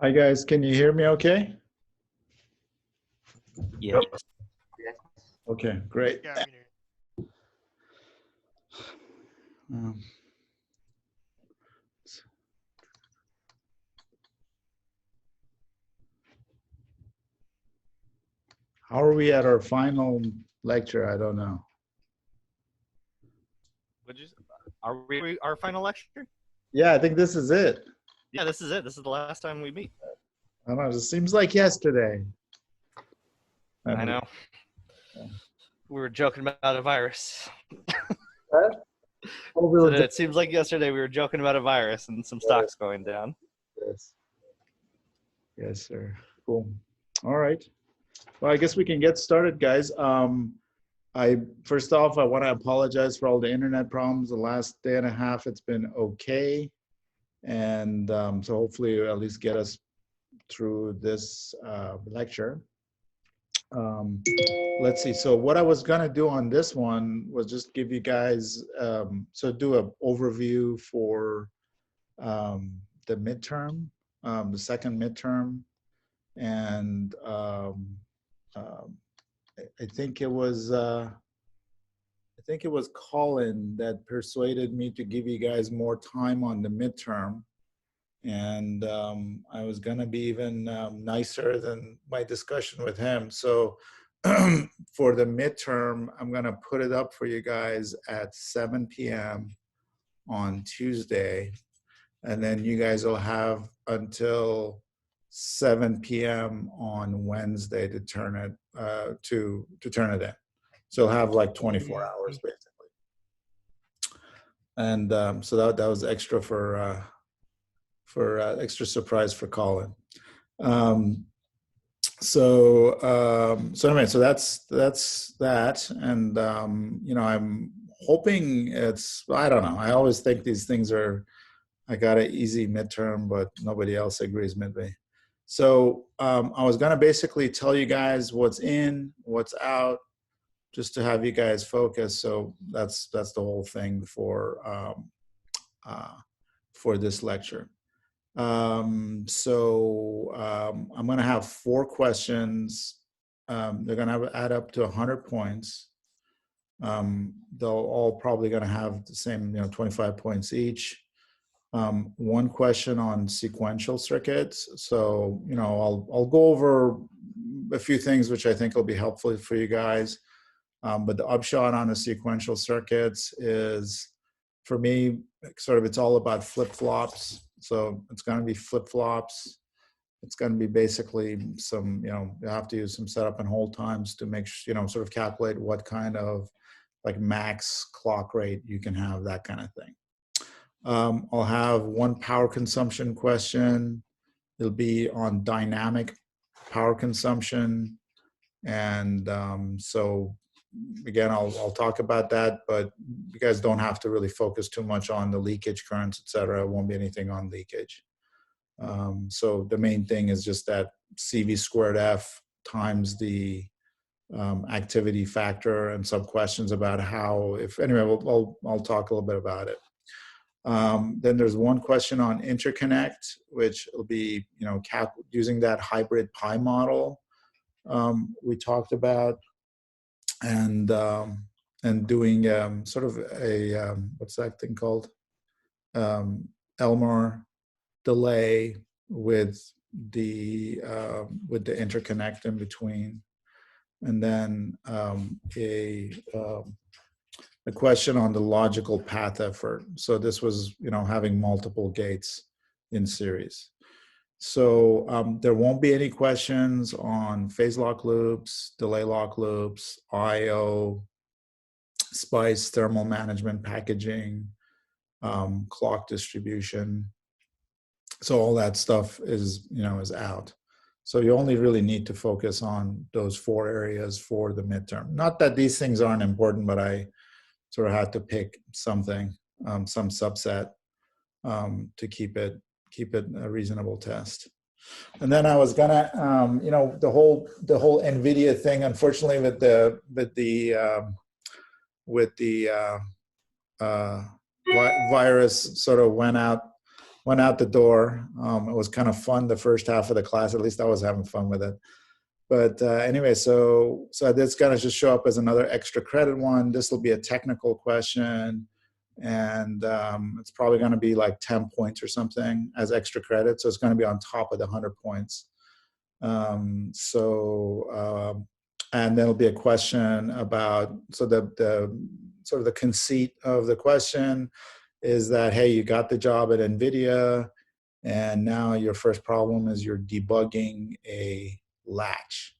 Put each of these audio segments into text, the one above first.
Hi guys, can you hear me okay? Yes. Okay, great. Yeah, I mean, Um, how are we at our final lecture? I don't know. Are we our final lecture? Yeah, I think this is it. Yeah, this is it. This is the last time we meet. I don't know, it seems like yesterday. I know. We were joking about a virus. So it seems like yesterday we were joking about a virus and some stocks going down. Yes. Yes, sir. Cool. All right. Well, I guess we can get started, guys. First off, I want to apologize for all the internet problems. The last day and a half, it's been okay. And so hopefully at least get us through this lecture. Let's see. So what I was going to do on this one was just give you guys, so do an overview for the midterm, the second midterm. And I think it was Colin that persuaded me to give you guys more time on the midterm. And I was going to be even nicer than my discussion with him. So for the midterm, I'm going to put it up for you guys at 7 p.m. on Tuesday. And then you guys will have until 7 p.m. on Wednesday to turn it to turn it in. So you'll have like 24 hours basically. And so that was extra for extra surprise for Colin. So anyway, so that's that. And you know, I'm hoping I don't know. I always think these things I got an easy midterm, but nobody else agrees with me. So I was going to basically tell you guys what's in, what's out, just to have you guys focus. So that's the whole thing for this lecture. I'm going to have 4 questions. They're going to add up to 100 points. They'll all probably going to have the same, 25 points each. 1 question on sequential circuits. So, I'll go over a few things which I think will be helpful for you guys. But the upshot on the sequential circuits is, for me, it's all about flip-flops. So it's going to be flip-flops. It's going to be basically some, you have to use some setup and hold times to make sure, sort of calculate what kind of like max clock rate you can have, that kind of thing. I'll have 1 power consumption question. It'll be on dynamic power consumption. And so again, I'll talk about that, but you guys don't have to really focus too much on the leakage currents, et cetera. It won't be anything on leakage. So the main thing is just that CV squared F times the activity factor, and some questions about how, anyway, I'll talk a little bit about it. Then there's 1 question on interconnect, which will be, using that hybrid pi model we talked about, and doing sort of a what's that thing called? Elmore delay with the interconnect in between, and then a question on the logical path effort. So this was, having multiple gates in series. So there won't be any questions on phase lock loops, delay lock loops, I/O, SPICE, thermal management, packaging, clock distribution. So all that stuff is, is out. So you only really need to focus on those 4 areas for the midterm. Not that these things aren't important, but I sort of had to pick something, some subset, to keep it a reasonable test. And then I was gonna, the whole NVIDIA thing, unfortunately, with the virus sort of went went out the door. It was kind of fun the first half of the class. At least I was having fun with it. But anyway, so this going to just show up as another extra credit one. This will be a technical question, and it's probably going to be like 10 points or something as extra credit. So it's going to be on top of the 100 points. And then there'll be a question about, so the sort of the conceit of the question is that, hey, you got the job at NVIDIA, and now your first problem is you're debugging a latch.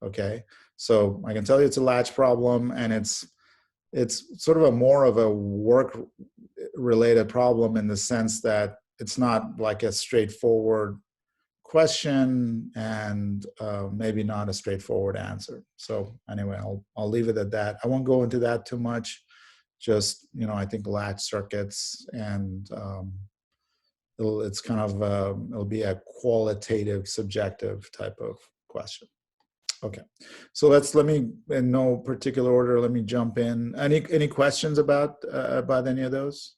Okay, so I can tell you it's a latch problem, and it's sort of a more of a work related problem in the sense that it's not like a straightforward question and maybe not a straightforward answer. So anyway, I'll leave it at that. I won't go into that too much. Just, I think latch circuits, and it's kind of it'll be a qualitative, subjective type of question. Okay, so let me, in no particular order, let me jump in. Any questions about any of those?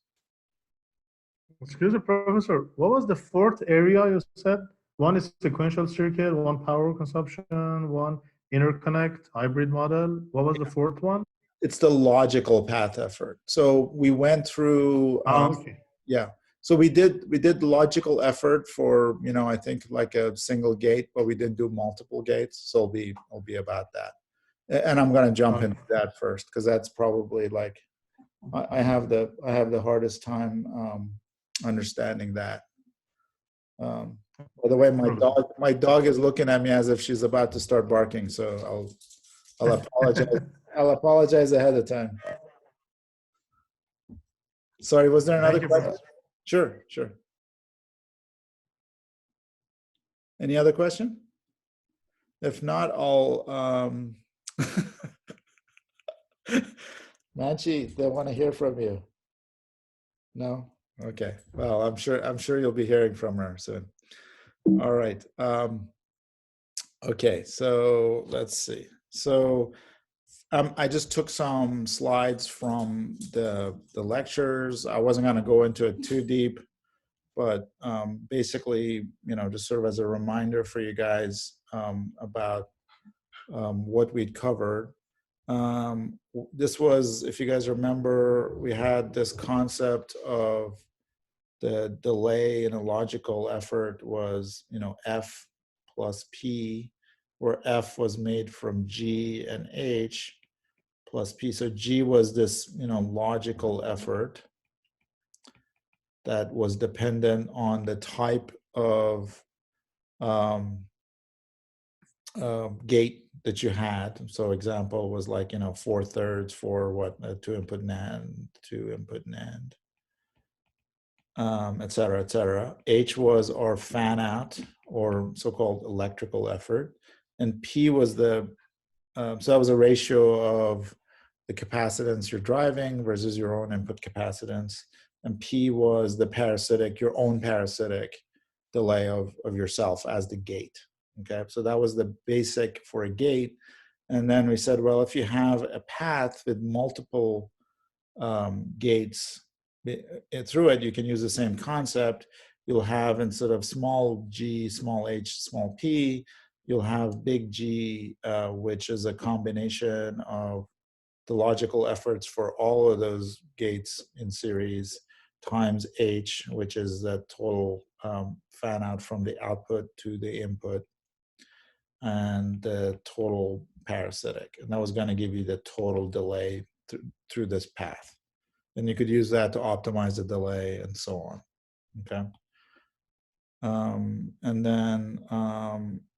Excuse me, Professor. What was the fourth area you said? One is sequential circuit, one power consumption, one interconnect, hybrid model. What was the fourth one? It's the logical path effort. So we went through. Okay. Yeah. So we did logical effort for, I think like a single gate, but we didn't do multiple gates. So it'll be about that. And I'm going to jump into that first, because that's probably like I have the hardest time understanding that. By the way, my dog is looking at me as if she's about to start barking. So I'll apologize. I'll apologize ahead of time. Sorry, was there another question? Sure. Any other question? If not, I'll Manchi, they want to hear from you. No? Okay. Well, I'm sure you'll be hearing from her soon. All right. Okay, so let's see. So I just took some slides from the lectures. I wasn't going to go into it too deep, but basically, just sort of as a reminder for you guys about what we'd covered. This was, if you guys remember, we had this concept of the delay in a logical effort was, F plus P, where F was made from G and H plus P. So G was this, logical effort that was dependent on the type of gate that you had. So example was like, 4/3 for what, 2-input NAND, 2-input NAND, et cetera, et cetera. H was our fan out, or so-called electrical effort. And P was so that was a ratio of the capacitance you're driving versus your own input capacitance. And P was the parasitic, your own parasitic delay of yourself as the gate. Okay, so that was the basic for a gate. And then we said, well, if you have a path with multiple gates through it, you can use the same concept. You'll have, instead of small g, small h, small p, you'll have big G, which is a combination of the logical efforts for all of those gates in series times H, which is the total fan out from the output to the input, and the total parasitic. And that was going to give you the total delay through this path. And you could use that to optimize the delay and so on. Okay. And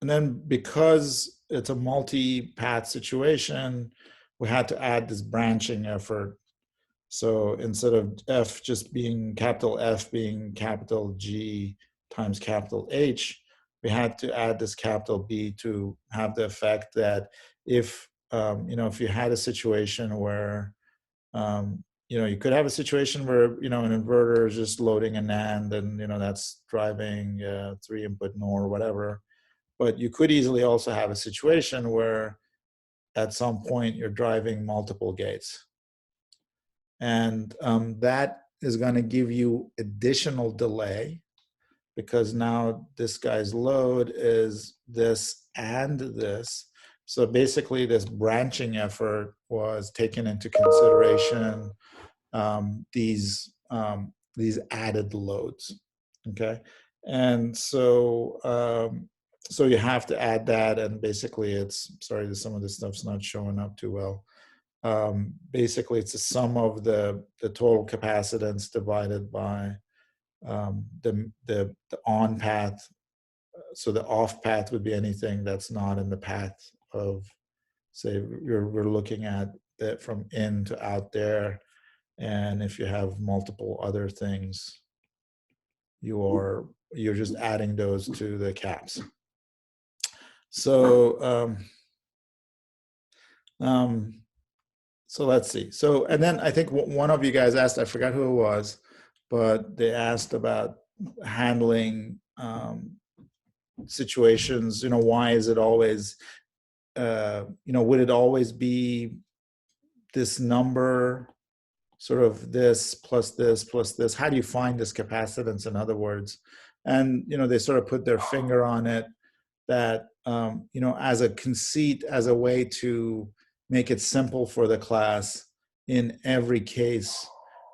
then because it's a multi-path situation, we had to add this branching effort. So instead of F just being capital F being capital G times capital H, we had to add this capital B to have the effect that if you had a situation where you could have a situation where an inverter is just loading a NAND, and that's driving 3-input NOR or whatever. But you could easily also have a situation where at some point you're driving multiple gates, and that is going to give you additional delay, because now this guy's load is this and this. So basically this branching effort was taken into consideration, these added loads, okay? And so you have to add that, and basically it's, sorry, some of this stuff's not showing up too well. Basically it's the sum of the total capacitance divided by the on path. So the off path would be anything that's not in the path of, say, we're looking at that from in to out there. And if you have multiple other things, you're just adding those to the caps. So so let's see. So, and then I think one of you guys asked, I forgot who it was, but they asked about handling situations. Why is it always, would it always be this number, sort of this plus this plus this? How do you find this capacitance, in other words? And, they sort of put their finger on it, that, as a conceit, as a way to make it simple for the class, in every case,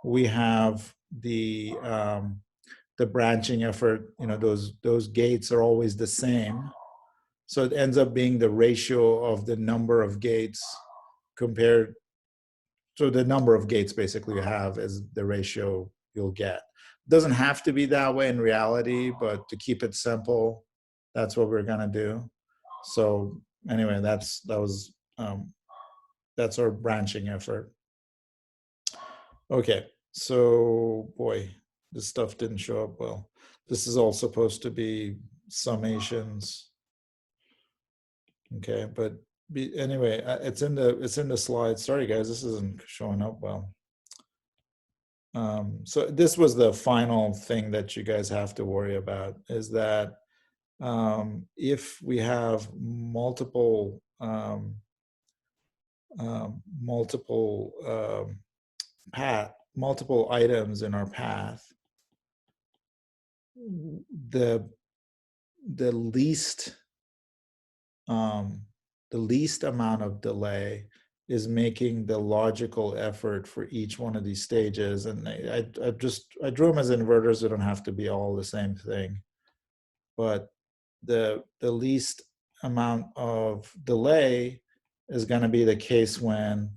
we have the branching effort, those gates are always the same. So it ends up being the ratio of the number of gates compared, so the number of gates basically you have is the ratio you'll get. It doesn't have to be that way in reality, but to keep it simple, that's what we're gonna do. So anyway, that's our branching effort. Okay, so boy, this stuff didn't show up well. This is all supposed to be summations. Okay, but anyway, it's in the slides. Sorry guys, this isn't showing up well. So this was the final thing that you guys have to worry about, is that if we have multiple multiple items in our path, the least amount of delay is making the logical effort for each one of these stages. And I drew them as inverters. They don't have to be all the same thing, but the least amount of delay is going to be the case when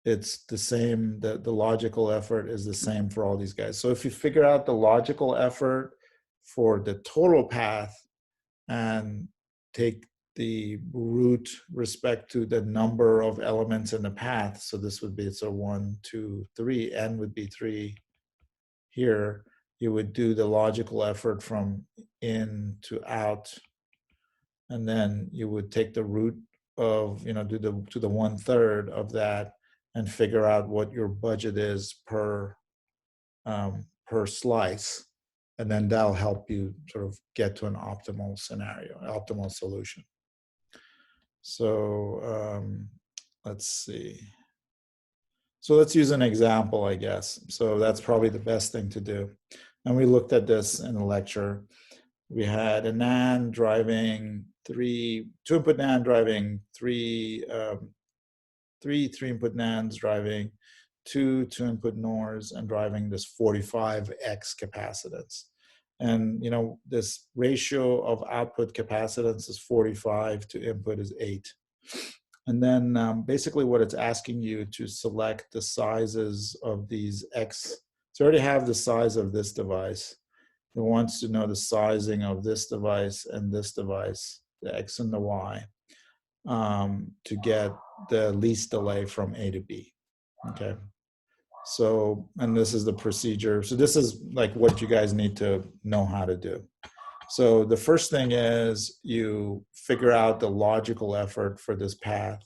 it's the same, the logical effort is the same for all these guys. So if you figure out the logical effort for the total path and take the root respect to the number of elements in the path, so this would be, so 1, 2, 3, n would be 3 here, you would do the logical effort from in to out, and then you would take the root of, do the 1/3 of that, and figure out what your budget is per slice, and then that'll help you sort of get to an optimal scenario, optimal solution. So let's see. So let's use an example, I guess. So that's probably the best thing to do. And we looked at this in the lecture. We had a NAND driving two-input NAND driving three 3-input NANDs driving two-input NORs, and driving this 45x capacitance. And this ratio of output capacitance is 45 to input is 8. And then basically what it's asking you to select the sizes of these X. So you already have the size of this device. It wants to know the sizing of this device and this device, the X and the Y, to get the least delay from A to B. Okay. So, and this is the procedure. So this is like what you guys need to know how to do. So the first thing is you figure out the logical effort for this path.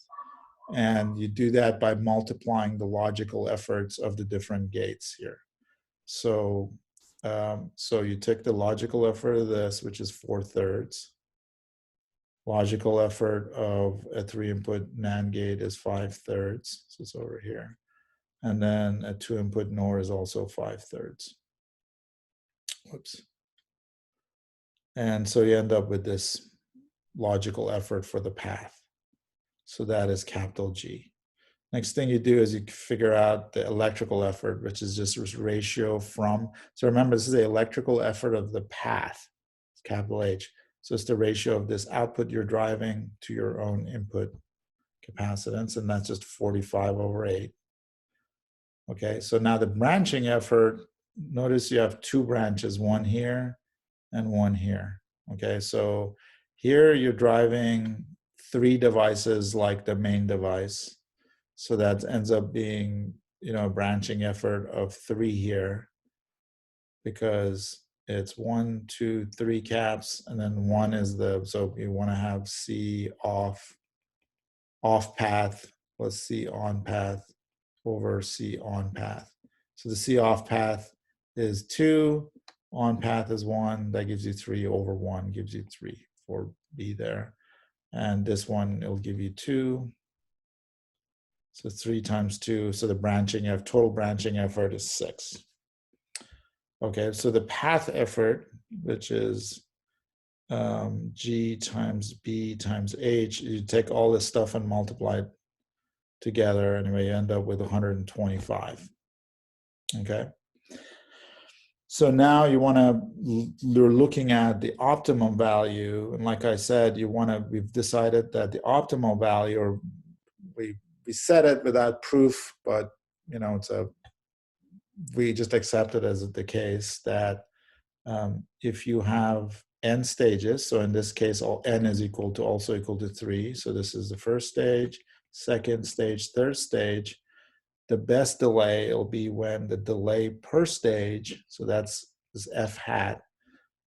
And you do that by multiplying the logical efforts of the different gates here. So, so you take the logical effort of this, which is 4/3. Logical effort of a 3-input NAND gate is 5/3. So it's over here. And then a 2-input NOR is also 5/3. Whoops. And so you end up with this logical effort for the path. So that is capital G. Next thing you do is you figure out the electrical effort, which is just this ratio from, so remember, this is the electrical effort of the path, it's capital H. So it's the ratio of this output you're driving to your own input capacitance, and that's just 45/8. Okay, so now the branching effort, notice you have two branches, one here and one here. Okay, so here you're driving 3 devices like the main device. So that ends up being, a branching effort of 3 here, because it's 1, 2, 3 caps, and then 1 is so you want to have C off path plus C on path over C on path. So the C off path is 2, on path is 1, that gives you 3 over 1, gives you 3 for B there. And this one, it'll give you 2. So 3 times 2, so the total branching effort is 6. Okay, so the path effort, which is G times B times H, you take all this stuff and multiply it together, anyway, you end up with 125. Okay. So now you're looking at the optimum value, and like I said, we've decided that the optimal value, or we said it without proof, but we just accept it as the case that if you have n stages, so in this case, all n is also equal to 3. So this is the first stage, second stage, third stage. The best delay will be when the delay per stage, so that's this f hat,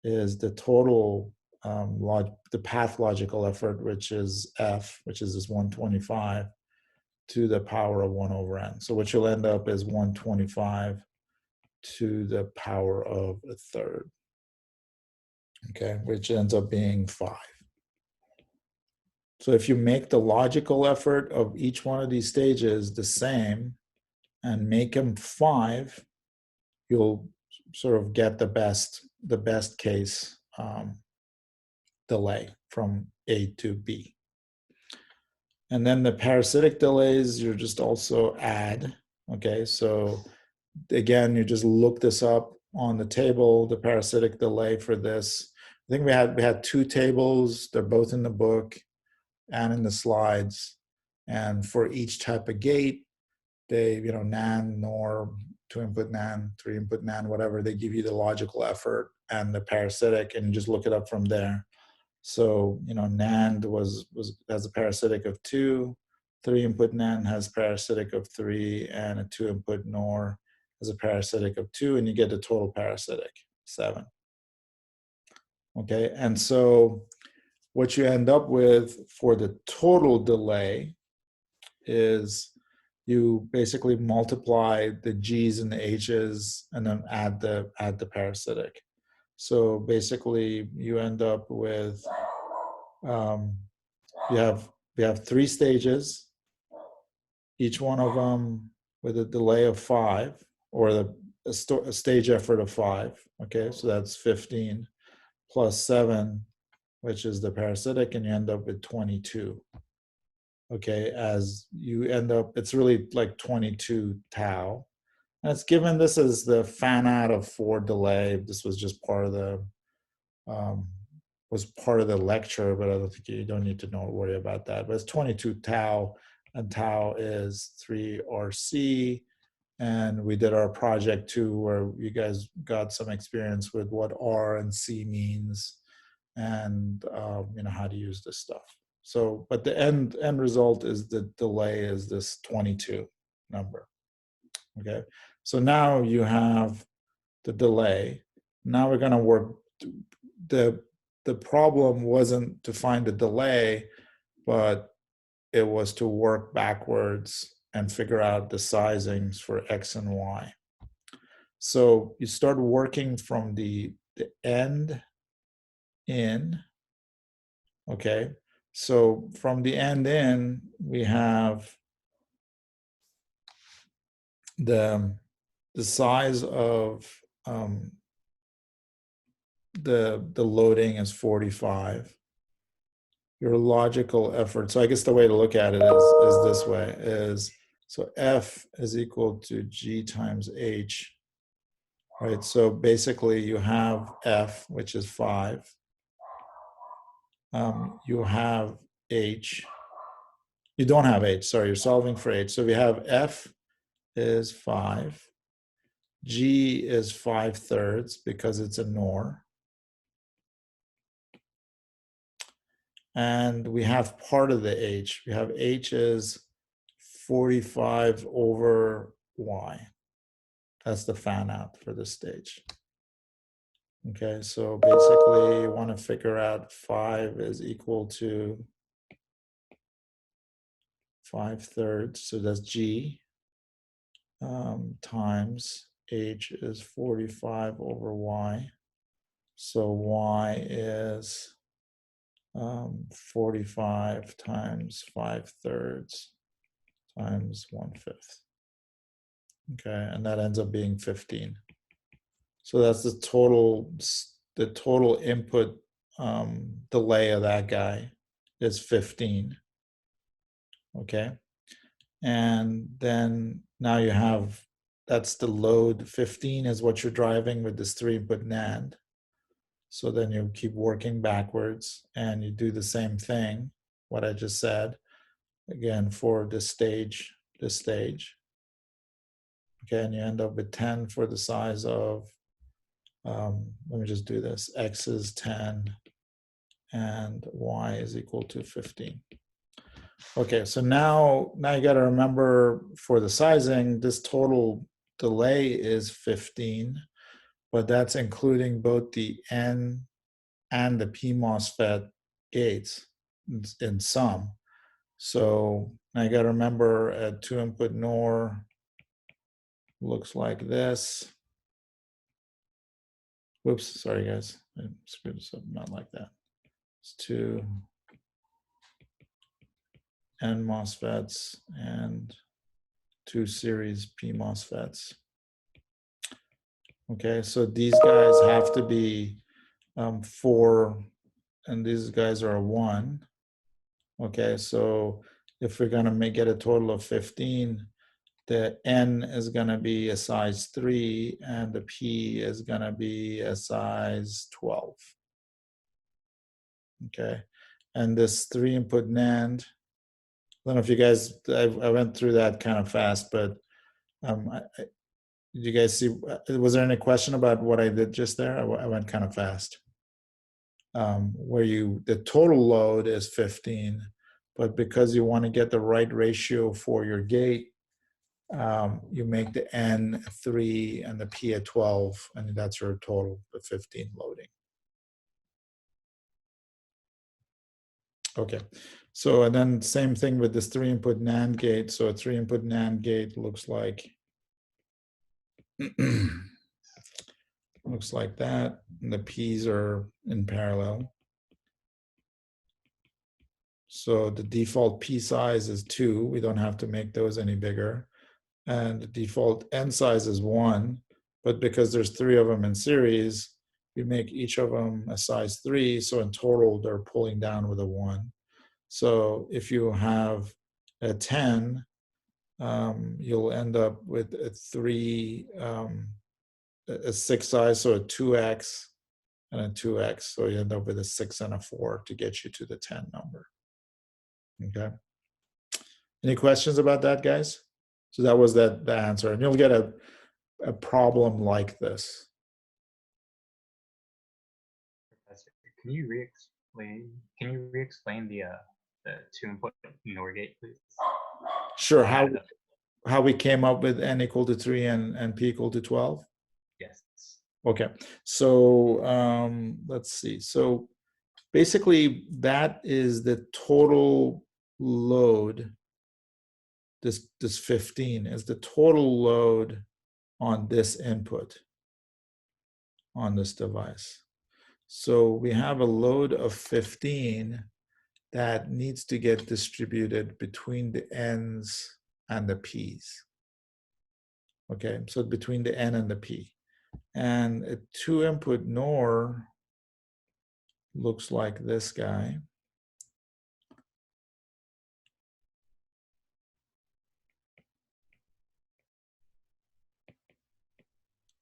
is the total the path logical effort, which is f, which is this 125, to the power of 1 over n. So what you'll end up is 125 to the power of a third. Okay, which ends up being 5. So if you make the logical effort of each one of these stages the same and make them 5, you'll sort of get the best case delay from A to B. And then the parasitic delays, you just also add. Okay, so again, you just look this up on the table, the parasitic delay for this. I think we had 2 tables. They're both in the book and in the slides. And for each type of gate, they, NAND, NOR, 2-input NAND, 3-input NAND, whatever, they give you the logical effort and the parasitic, and you just look it up from there. So, NAND has a parasitic of 2, 3-input NAND has parasitic of 3, and a 2-input NOR has a parasitic of 2, and you get a total parasitic, 7. Okay, and so what you end up with for the total delay is you basically multiply the G's and the H's and then add the parasitic. So basically you end up with we have 3 stages, each one of them with a delay of 5, or a stage effort of 5. Okay, so that's 15 plus 7, which is the parasitic, and you end up with 22. Okay, as you end up, it's really like 22 tau. And it's given this as the fan out of 4 delay. This was just part of the lecture, but I don't think you don't need to worry about that. But it's 22 tau, and tau is 3 RC. And we did our project too, where you guys got some experience with what R and C means, and how to use this stuff. So, but the end result is the delay is this 22 number. Okay, so now you have the delay. Now we're going to work. The problem wasn't to find the delay, but it was to work backwards and figure out the sizings for X and Y. So you start working from the end in. Okay, so from the end in, we have the size of the loading is 45. Your logical effort. So I guess the way to look at it is this way: is so F is equal to G times H, right? So basically, you have F, which is 5. You have H. You don't have H. Sorry, you're solving for H. So we have F is 5. G is 5/3 because it's a NOR. And we have part of the H. We have H is 45 over Y. That's the fan out for this stage. Okay, so basically you want to figure out 5 is equal to 5/3. So that's G times H is 45 over Y. So Y is 45 times 5/3 times 1/5. Okay, and that ends up being 15. So that's the total input delay of that guy is 15. Okay, and then now you have, that's the load. 15 is what you're driving with this 3-input NAND. So then you keep working backwards and you do the same thing, what I just said, again for this stage. Okay, and you end up with 10 for the size of, let me just do this, X is 10 and Y is equal to 15. Okay, so now you got to remember for the sizing, this total delay is 15, but that's including both the N and the P MOSFET gates in sum. So now you got to remember a 2-input NOR looks like this. Whoops, sorry guys, I screwed this up, not like that. It's 2 N MOSFETs and 2 series P MOSFETs. Okay, so these guys have to be 4, and these guys are a 1. Okay, so if we're gonna get a total of 15, the N is gonna be a size 3 and the P is gonna be a size 12. Okay, and this 3-input NAND, I don't know if you guys, I went through that kind of fast, but did you guys see, was there any question about what I did just there? I went kind of fast. Where the total load is 15, but because you want to get the right ratio for your gate, you make the N 3 and the P a 12, and that's your total, the 15 loading. Okay, so and then same thing with this 3-input NAND gate. So a 3-input NAND gate looks like looks like that, and the P's are in parallel. So the default P size is 2. We don't have to make those any bigger. And the default N size is 1. But because there's 3 of them in series, we make each of them a size 3. So in total, they're pulling down with a 1. So if you have a 10, you'll end up with a 3, a 6 size, so a 2x and a 2x. So you end up with a 6 and a 4 to get you to the 10 number. Okay. Any questions about that, guys? So that was the answer. And you'll get a problem like this. Professor, can you re-explain the 2-input NOR gate, please? Sure. How we came up with N equal to 3 and P equal to 12? Yes. Okay. So let's see. So basically, that is the total load. This 15 is the total load on this input on this device. So we have a load of 15 that needs to get distributed between the N's and the P's. Okay, so between the N and the P. And a 2-input NOR looks like this guy.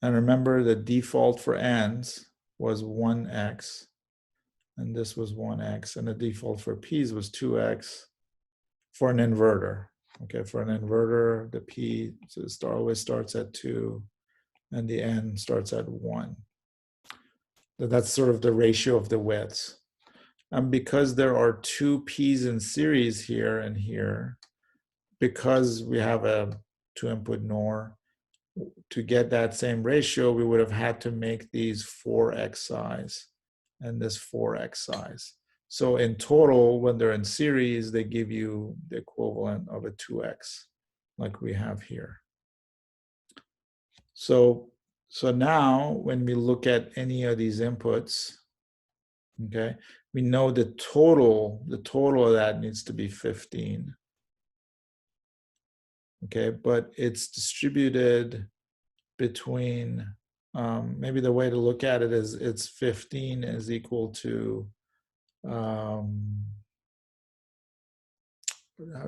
And remember the default for N's was 1x, and this was 1x, and the default for P's was 2x for an inverter. Okay, for an inverter, the P always starts at 2, and the N starts at 1. So that's sort of the ratio of the widths. And because there are 2 P's in series here and here, because we have a 2-input NOR, to get that same ratio, we would have had to make these 4x size and this 4x size. So in total, when they're in series, they give you the equivalent of a 2x, like we have here. So now when we look at any of these inputs, okay, we know the total of that needs to be 15. Okay, but it's distributed between, maybe the way to look at it is it's 15 is equal to, how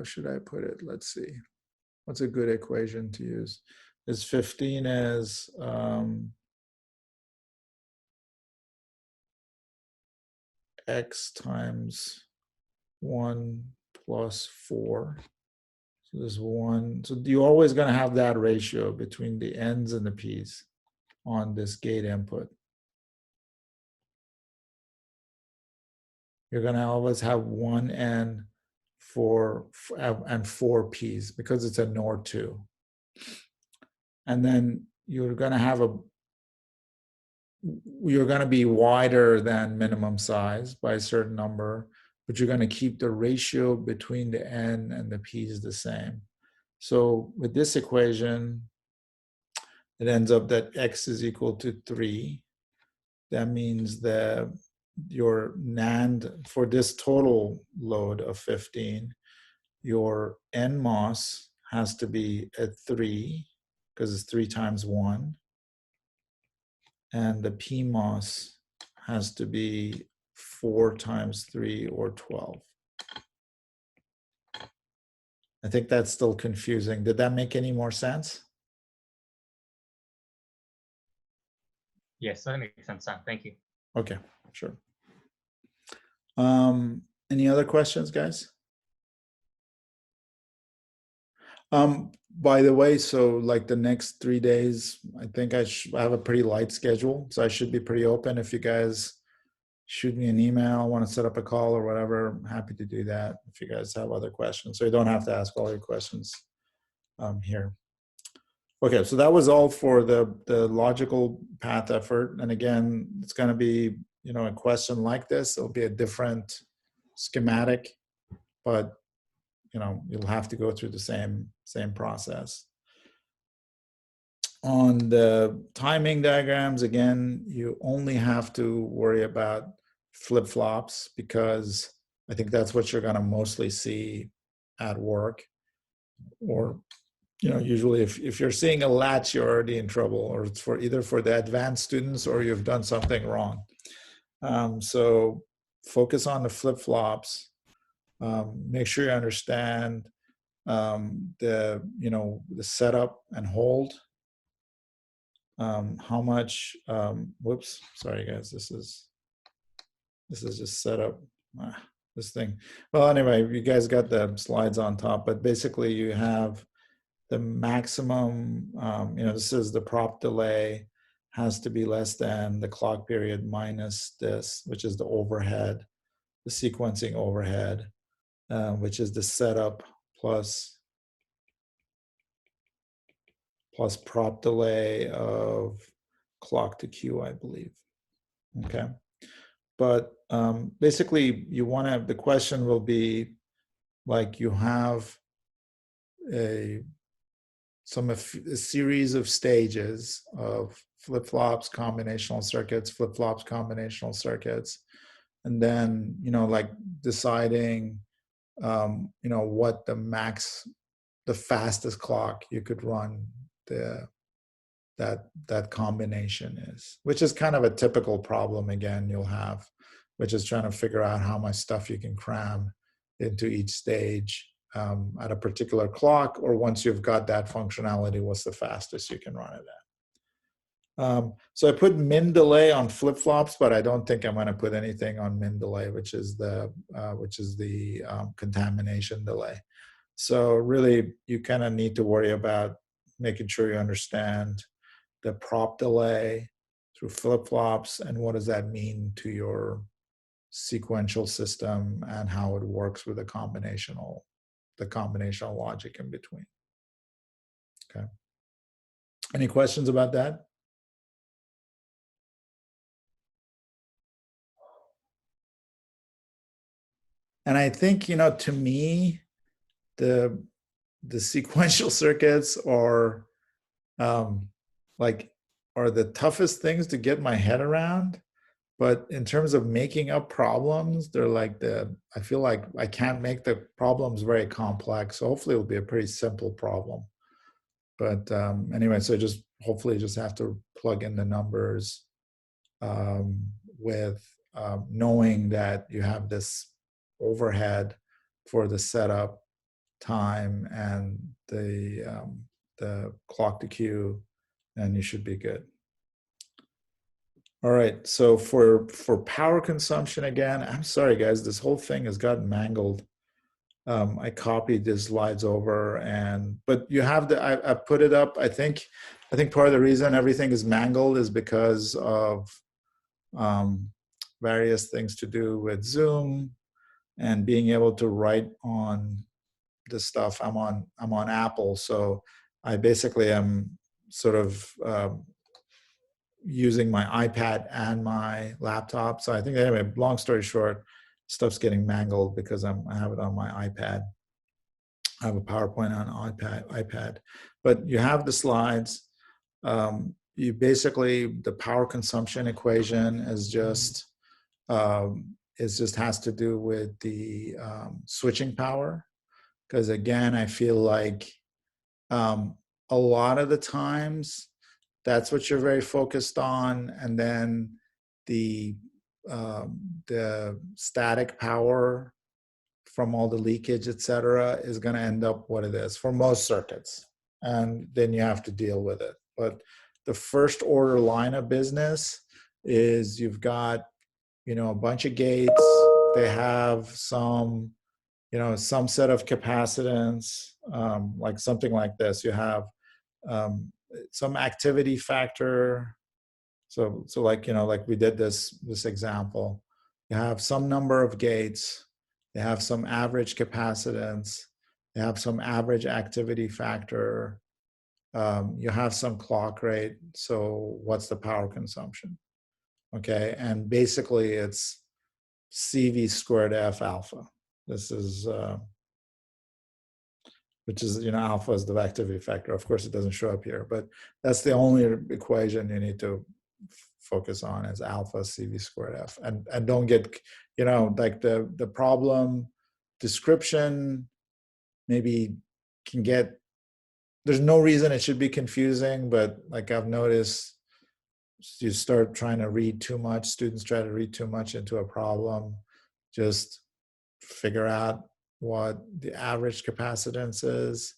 should I put it? Let's see. What's a good equation to use? Is 15 as x times 1 plus 4. So there's 1. So you're always going to have that ratio between the N's and the P's on this gate input. You're going to always have 1 N and 4 P's because it's a NOR 2. And then you're going to be wider than minimum size by a certain number, but you're going to keep the ratio between the N and the P's the same. So with this equation, it ends up that x is equal to 3. That means that your NAND, for this total load of 15, your NMOS has to be at 3, because it's 3 times 1. And the PMOS has to be 4 times 3, or 12. I think that's still confusing. Did that make any more sense? Yes, that makes sense now. Thank you. Okay, sure. Any other questions, guys? By the way, so like the next 3 days, I think I have a pretty light schedule, so I should be pretty open. If you guys shoot me an email, want to set up a call or whatever, I'm happy to do that if you guys have other questions. So you don't have to ask all your questions here. Okay, so that was all for the logical path effort. And again, it's going to be, a question like this. It'll be a different schematic, but you'll have to go through the same process. On the timing diagrams, again, you only have to worry about flip-flops because I think that's what you're going to mostly see at work. Or, usually if you're seeing a latch, you're already in trouble, or it's either for the advanced students or you've done something wrong. So focus on the flip-flops. Make sure you understand the setup and hold. How much? Whoops, sorry guys. This is just set up. This thing. Well, anyway, you guys got the slides on top, but basically you have the maximum. This is the prop delay has to be less than the clock period minus this, which is the overhead, the sequencing overhead. Which is the setup plus prop delay of clock to Q, I believe. Okay, but basically, the question will be like you have a series of stages of flip-flops, combinational circuits, and then like deciding what the fastest clock you could run that combination is, which is kind of a typical problem again you'll have, which is trying to figure out how much stuff you can cram into each stage at a particular clock, or once you've got that functionality, what's the fastest you can run it at. So I put min delay on flip-flops, but I don't think I'm going to put anything on min delay, which is the contamination delay. So really, you kind of need to worry about making sure you understand the prop delay through flip-flops and what does that mean to your sequential system and how it works with the combinational logic in between. Okay. Any questions about that? And I think, to me, the sequential circuits are the toughest things to get my head around. But in terms of making up problems, they're like I feel like I can't make the problems very complex. So hopefully it'll be a pretty simple problem. But anyway, so hopefully just have to plug in the numbers with knowing that you have this overhead for the setup time and the clock to queue, and you should be good. All right, so for power consumption again, I'm sorry guys, this whole thing has gotten mangled. I copied these slides over, but you have I put it up. I think part of the reason everything is mangled is because of various things to do with Zoom and being able to write on the stuff. I'm on Apple, so I basically am sort of using my iPad and my laptop. So I think anyway, long story short, stuff's getting mangled because I have it on my iPad. I have a PowerPoint on iPad. But you have the slides. You basically, the power consumption equation is just has to do with the switching power. Because again, I feel like a lot of the times that's what you're very focused on, and then the static power from all the leakage, et cetera, is going to end up what it is for most circuits, and then you have to deal with it. But the first order line of business is you've got a bunch of gates. They have some some set of capacitance, like something like this. You have some activity factor. So like, like we did this example, you have some number of gates, they have some average capacitance, they have some average activity factor, you have some clock rate. So what's the power consumption? Okay, and basically it's CV squared F alpha. This is which is, alpha is the activity factor. Of course, it doesn't show up here, but that's the only equation you need to focus on is alpha CV squared F. And don't get, like the problem description maybe can get, there's no reason it should be confusing, but like I've noticed, you start trying to read too much, students try to read too much into a problem, just figure out what the average capacitance is,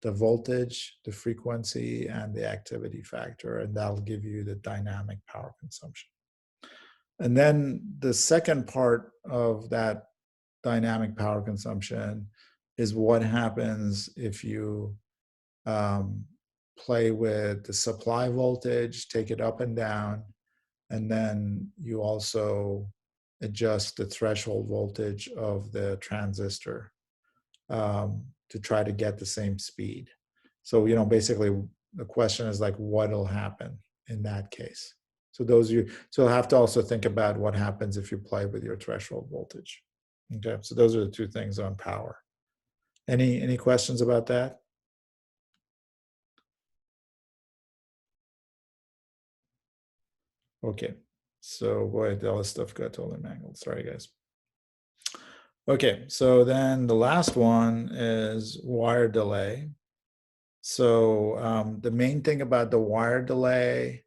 the voltage, the frequency, and the activity factor, and that'll give you the dynamic power consumption. And then the second part of that dynamic power consumption is what happens if you play with the supply voltage, take it up and down, and then you also adjust the threshold voltage of the transistor to try to get the same speed. So, basically the question is like, what'll happen in that case? So you'll have to also think about what happens if you play with your threshold voltage. Okay, so those are the two things on power. Any questions about that? Okay, so boy, all this stuff got totally mangled. Sorry, guys. Okay, so then the last one is wire delay. So the main thing about the wire delay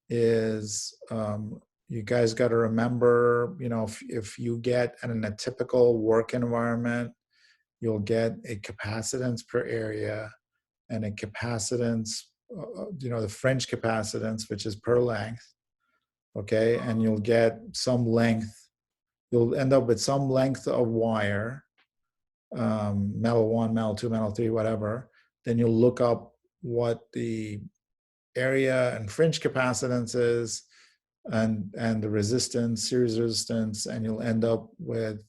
is you guys got to remember, if you get in a typical work environment, you'll get a capacitance per area and a capacitance, the French capacitance, which is per length. Okay, and you'll get some length. You'll end up with some length of wire, metal 1, metal 2, metal 3, whatever. Then you'll look up what the area and fringe capacitance is, and the resistance, series resistance, and you'll end up with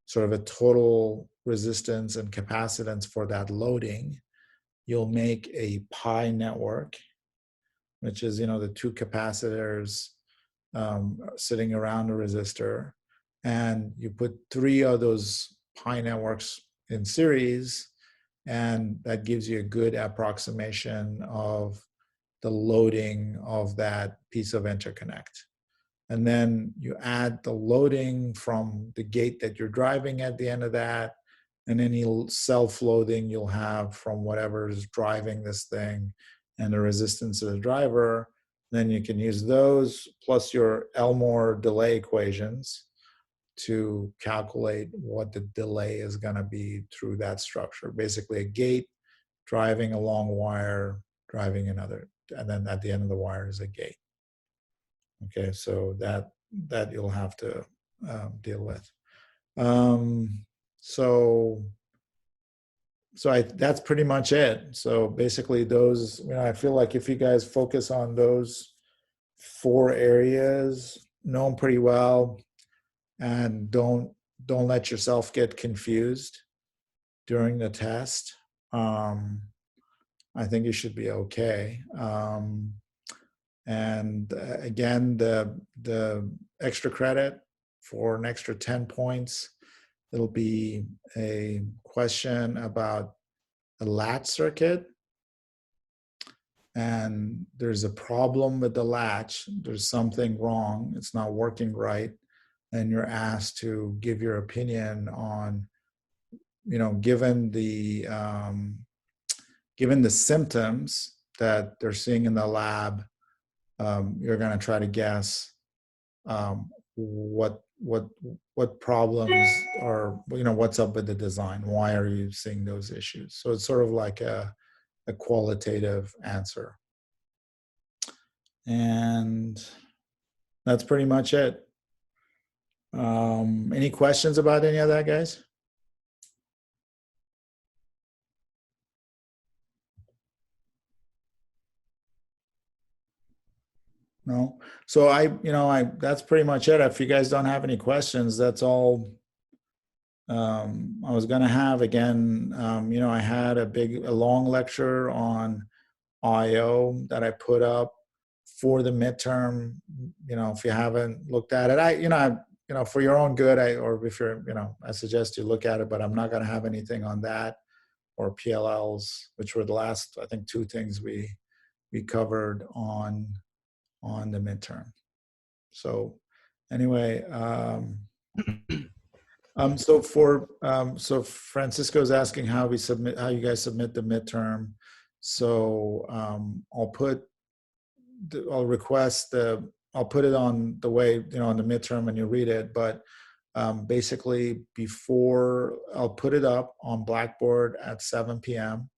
sort of a total resistance and capacitance for that loading. You'll make a pi network, which is the two capacitors sitting around a resistor, and you put 3 of those pi networks in series, and that gives you a good approximation of the loading of that piece of interconnect. And then you add the loading from the gate that you're driving at the end of that, and any self-loading you'll have from whatever is driving this thing and the resistance of the driver. Then you can use those plus your Elmore delay equations to calculate what the delay is going to be through that structure. Basically a gate driving a long wire, driving another, and then at the end of the wire is a gate. Okay, so that you'll have to deal with. That's pretty much it. So basically those, I feel like if you guys focus on those 4 areas, know them pretty well, and don't let yourself get confused during the test. I think you should be okay. And again, the extra credit for an extra 10 points, it'll be a question about a latch circuit. And there's a problem with the latch. There's something wrong. It's not working right. And you're asked to give your opinion on, given the symptoms that they're seeing in the lab, you're going to try to guess what problems are, what's up with the design. Why are you seeing those issues? So it's sort of like a qualitative answer. And that's pretty much it. Any questions about any of that, guys? No. So that's pretty much it. If you guys don't have any questions, that's all. I was going to have again, I had a long lecture on IO that I put up for the midterm. If you haven't looked at it, for your own good, or if you're, I suggest you look at it, but I'm not going to have anything on that or PLLs, which were the last, I think, 2 things we covered on the midterm. So anyway, so Francisco's asking how you guys submit the midterm. So I'll put it on the way, on the midterm when you read it, but basically I'll put it up on Blackboard at 7 p.m.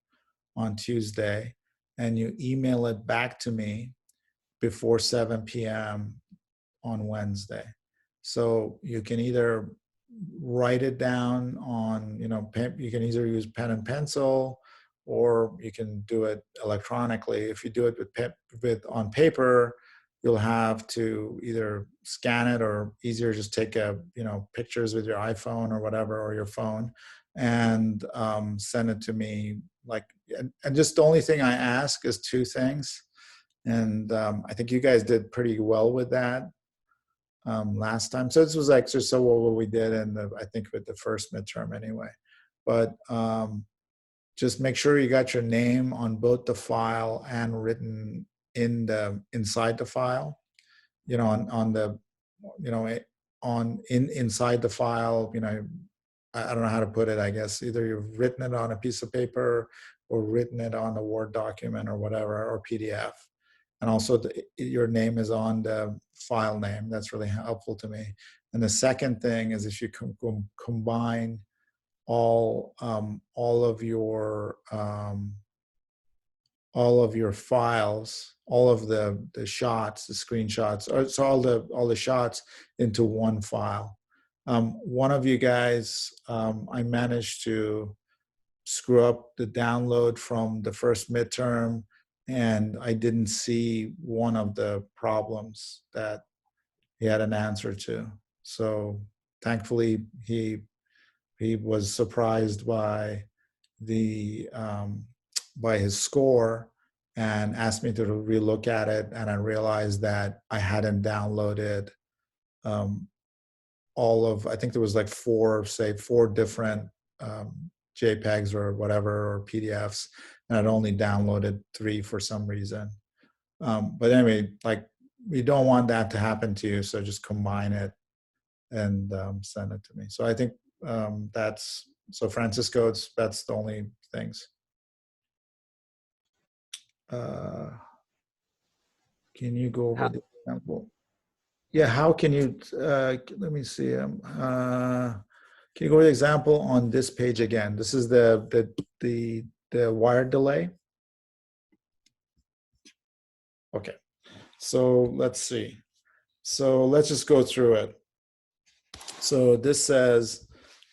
on Tuesday, and you email it back to me before 7 p.m. on Wednesday. So you can either write it down on, you can either use pen and pencil, or you can do it electronically. If you do it on paper, you'll have to either scan it, or easier just take pictures with your iPhone or whatever, or your phone, and send it to me. And just the only thing I ask is 2 things. And I think you guys did pretty well with that last time. So this was just so what we did I think with the first midterm anyway. But just make sure you got your name on both the file and written inside the file. Inside the file, I don't know how to put it. I guess either you've written it on a piece of paper, or written it on a Word document or whatever, or PDF. And also your name is on the file name. That's really helpful to me. And the second thing is if you combine all of your files, all of the shots, the screenshots, or so all the shots into one file. One of you guys, I managed to screw up the download from the first midterm, and I didn't see one of the problems that he had an answer to. So thankfully, he was surprised by by his score and asked me to relook at it, and I realized that I hadn't downloaded all of, I think there was like four different JPEGs or whatever, or PDFs, and I'd only downloaded 3 for some reason. But anyway, like, we don't want that to happen to you, so just combine it and send it to me. So I think so Francisco, that's the only things. Can you go over the example? Yeah, how can you, let me see. Can you go to the example on this page again? This is the wire delay. Okay, so let's see. So let's just go through it. So this says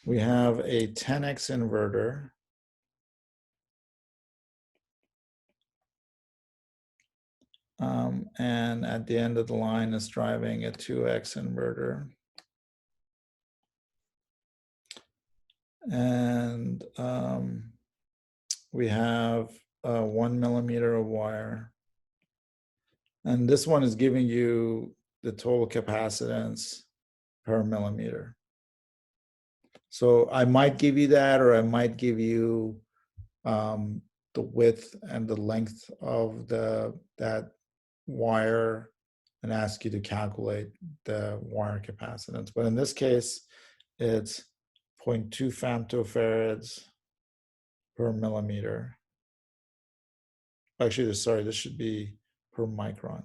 we have a 10x inverter. And at the end of the line is driving a 2x inverter. And we have 1 millimeter of wire. And this one is giving you the total capacitance per millimeter. So I might give you that, or I might give you the width and the length of that wire and ask you to calculate the wire capacitance. But in this case, it's 0.2 femtofarads per millimeter. Actually, sorry, this should be per micron.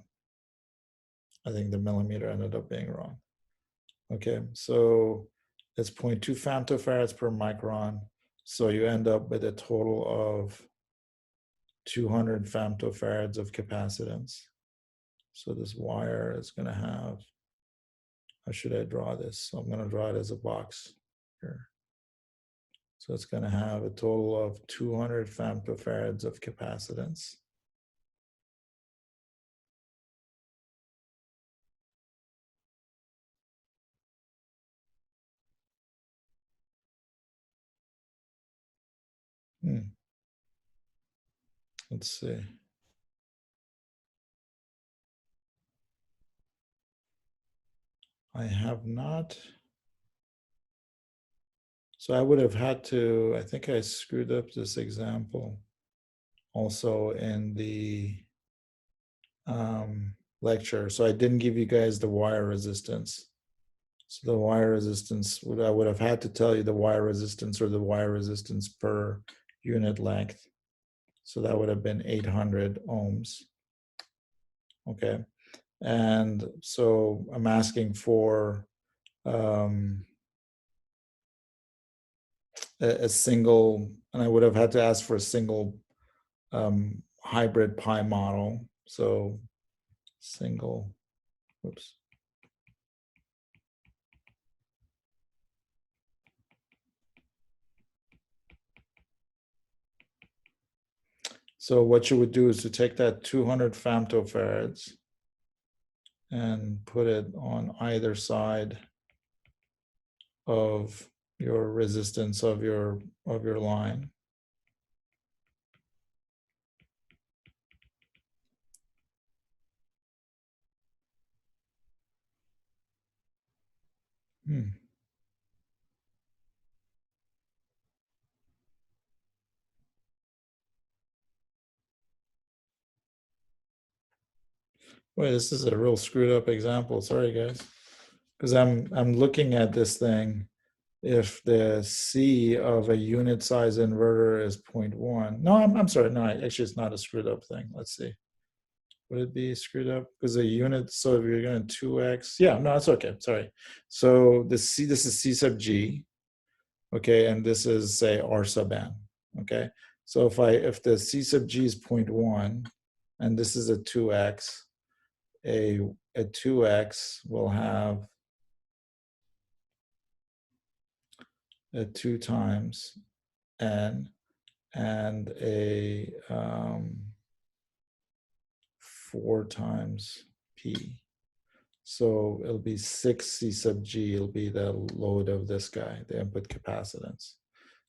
I think the millimeter ended up being wrong. Okay, so it's 0.2 femtofarads per micron. So you end up with a total of 200 femtofarads of capacitance. So this wire is going to have, how should I draw this? So I'm going to draw it as a box here. So it's going to have a total of 200 femtofarads of capacitance. Let's see. I have not. So I would have had to, I think I screwed up this example also in the lecture. So I didn't give you guys the wire resistance. So the wire resistance, I would have had to tell you the wire resistance, or the wire resistance per unit length. So that would have been 800 ohms. Okay. And so I'm asking for a single, and I would have had to ask for a single hybrid pi model. So single, whoops. So what you would do is to take that 200 femtofarads and put it on either side of your resistance of your line. Boy, this is a real screwed up example. Sorry, guys, because I'm looking at this thing, if the C of a unit size inverter is 0.1. No, I'm sorry. No, actually, it's not a screwed up thing. Let's see. Would it be screwed up? Because a unit, so if you're going to 2x, yeah, no, that's okay. Sorry. So this is C sub G, okay, and this is, say, R sub N, okay? So if the C sub G is 0.1, and this is a 2x, a 2x will have a 2 times N and a 4 times P. So it'll be 6 C sub G, it'll be the load of this guy, the input capacitance.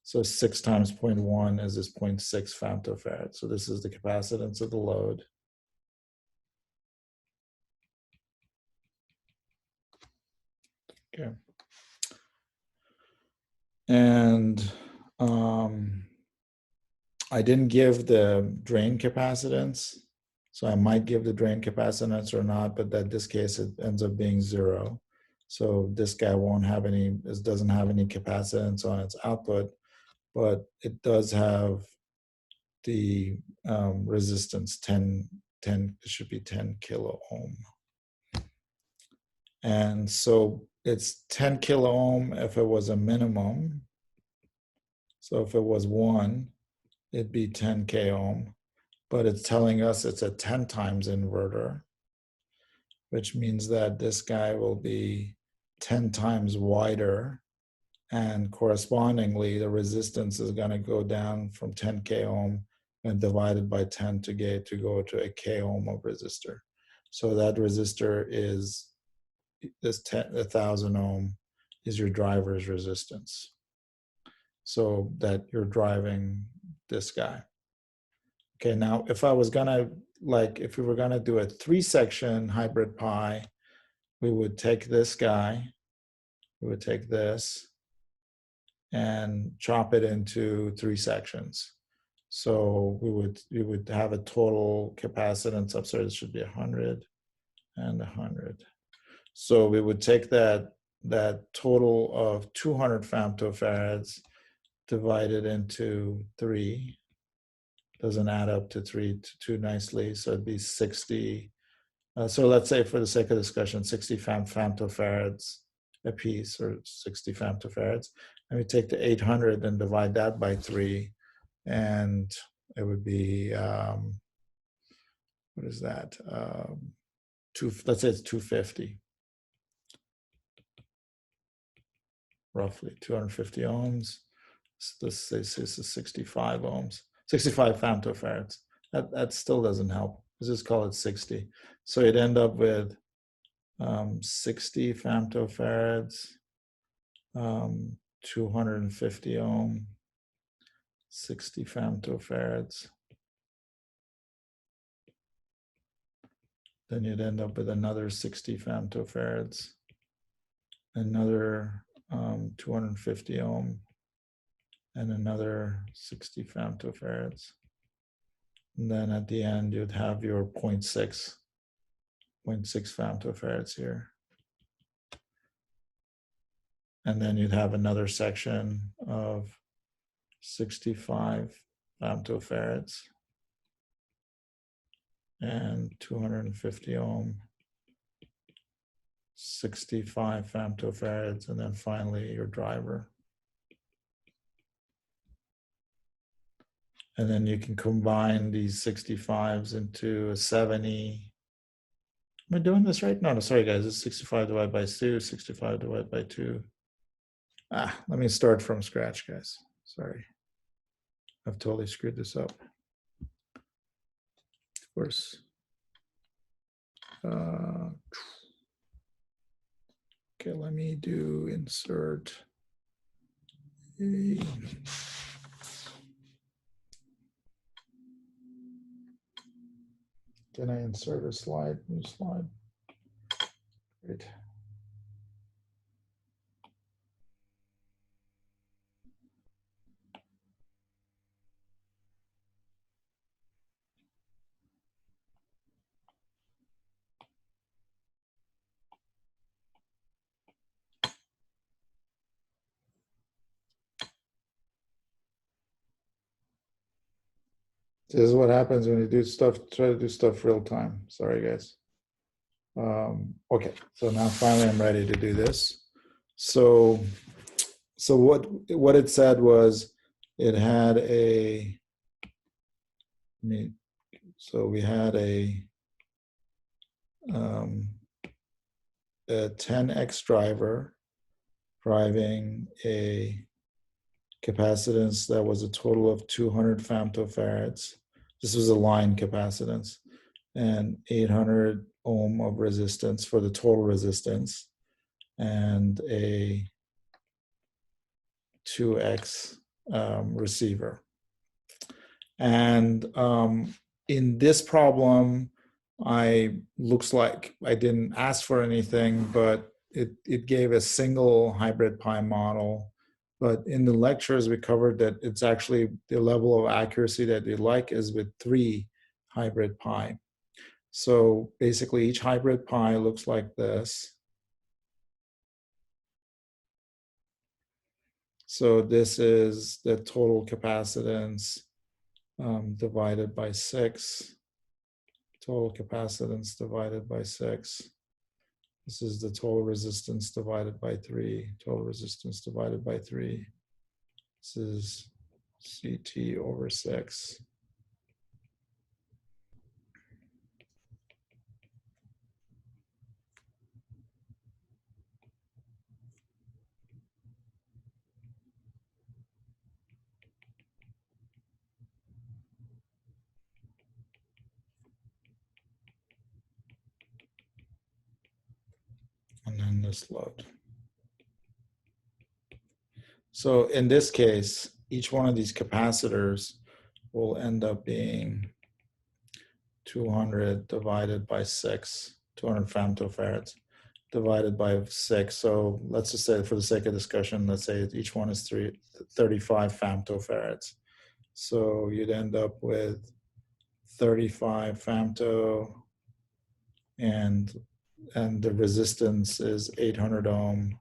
So 6 times 0.1 is this 0.6 femtofarad. So this is the capacitance of the load. Okay. And I didn't give the drain capacitance. So I might give the drain capacitance or not, but that this case it ends up being 0. So this guy won't have any, this doesn't have any capacitance on its output, but it does have the resistance 10, it should be 10 kilo ohm. And so it's 10 kilo ohm if it was a minimum. So if it was 1, it'd be 10 k ohm. But it's telling us it's a 10 times inverter, which means that this guy will be 10 times wider, and correspondingly the resistance is going to go down from 10 k ohm and divided by 10 to go to a k ohm of resistor. So that resistor is this 1,000 ohm is your driver's resistance, so that you're driving this guy. Okay, now if I was gonna, if we were gonna do a 3-section hybrid pi, we would take this guy, we would take this and chop it into 3 sections. So we would have a total capacitance, I'm sorry, this should be 100 and 100. So we would take that total of 200 femtofarads divided into 3. Doesn't add up to 3 too nicely, so it'd be 60. So let's say, for the sake of discussion, 60 femtofarads a piece, or 60 femtofarads. And we take the 800 and divide that by 3, and it would be, what is that? Let's say it's 250, roughly 250 ohms. So this is 65 ohms, 65 femtofarads. That still doesn't help. Let's just call it 60. So you'd end up with 60 femtofarads, 250 ohm, 60 femtofarads. Then you'd end up with another 60 femtofarads, another 250 ohm, and another 60 femtofarads. And then at the end, you'd have your 0.6 femtofarads here. And then you'd have another section of 65 femtofarads and 250 ohm, 65 femtofarads, and then finally your driver. And then you can combine these 65s into a 70. Am I doing this right? No, sorry guys, it's 65 divided by 2, 65 divided by 2. Let me start from scratch, guys. Sorry. I've totally screwed this up. Of course. Okay, let me do insert. Can I insert a slide? New slide. Great. This is what happens when you do stuff, try to do stuff real time. Sorry, guys. Okay, so now finally I'm ready to do this. So what it said was it had a, so we had a 10x driver driving a capacitance that was a total of 200 femtofarads. This was a line capacitance, and 800 ohm of resistance for the total resistance, and a 2x receiver. And in this problem, looks like I didn't ask for anything, but it gave a single hybrid pi model. But in the lectures, we covered that it's actually the level of accuracy that you like is with 3 hybrid pi. So basically, each hybrid pi looks like this. So this is the total capacitance divided by 6. Total capacitance divided by 6. This is the total resistance divided by 3. Total resistance divided by 3. This is CT over 6. And then this load. So in this case, each one of these capacitors will end up being 200 divided by 6, 200 femtofarads divided by 6. So let's just say, for the sake of discussion, let's say each one is 35 femtofarads. So you'd end up with 35 femto, and the resistance is 800 ohm.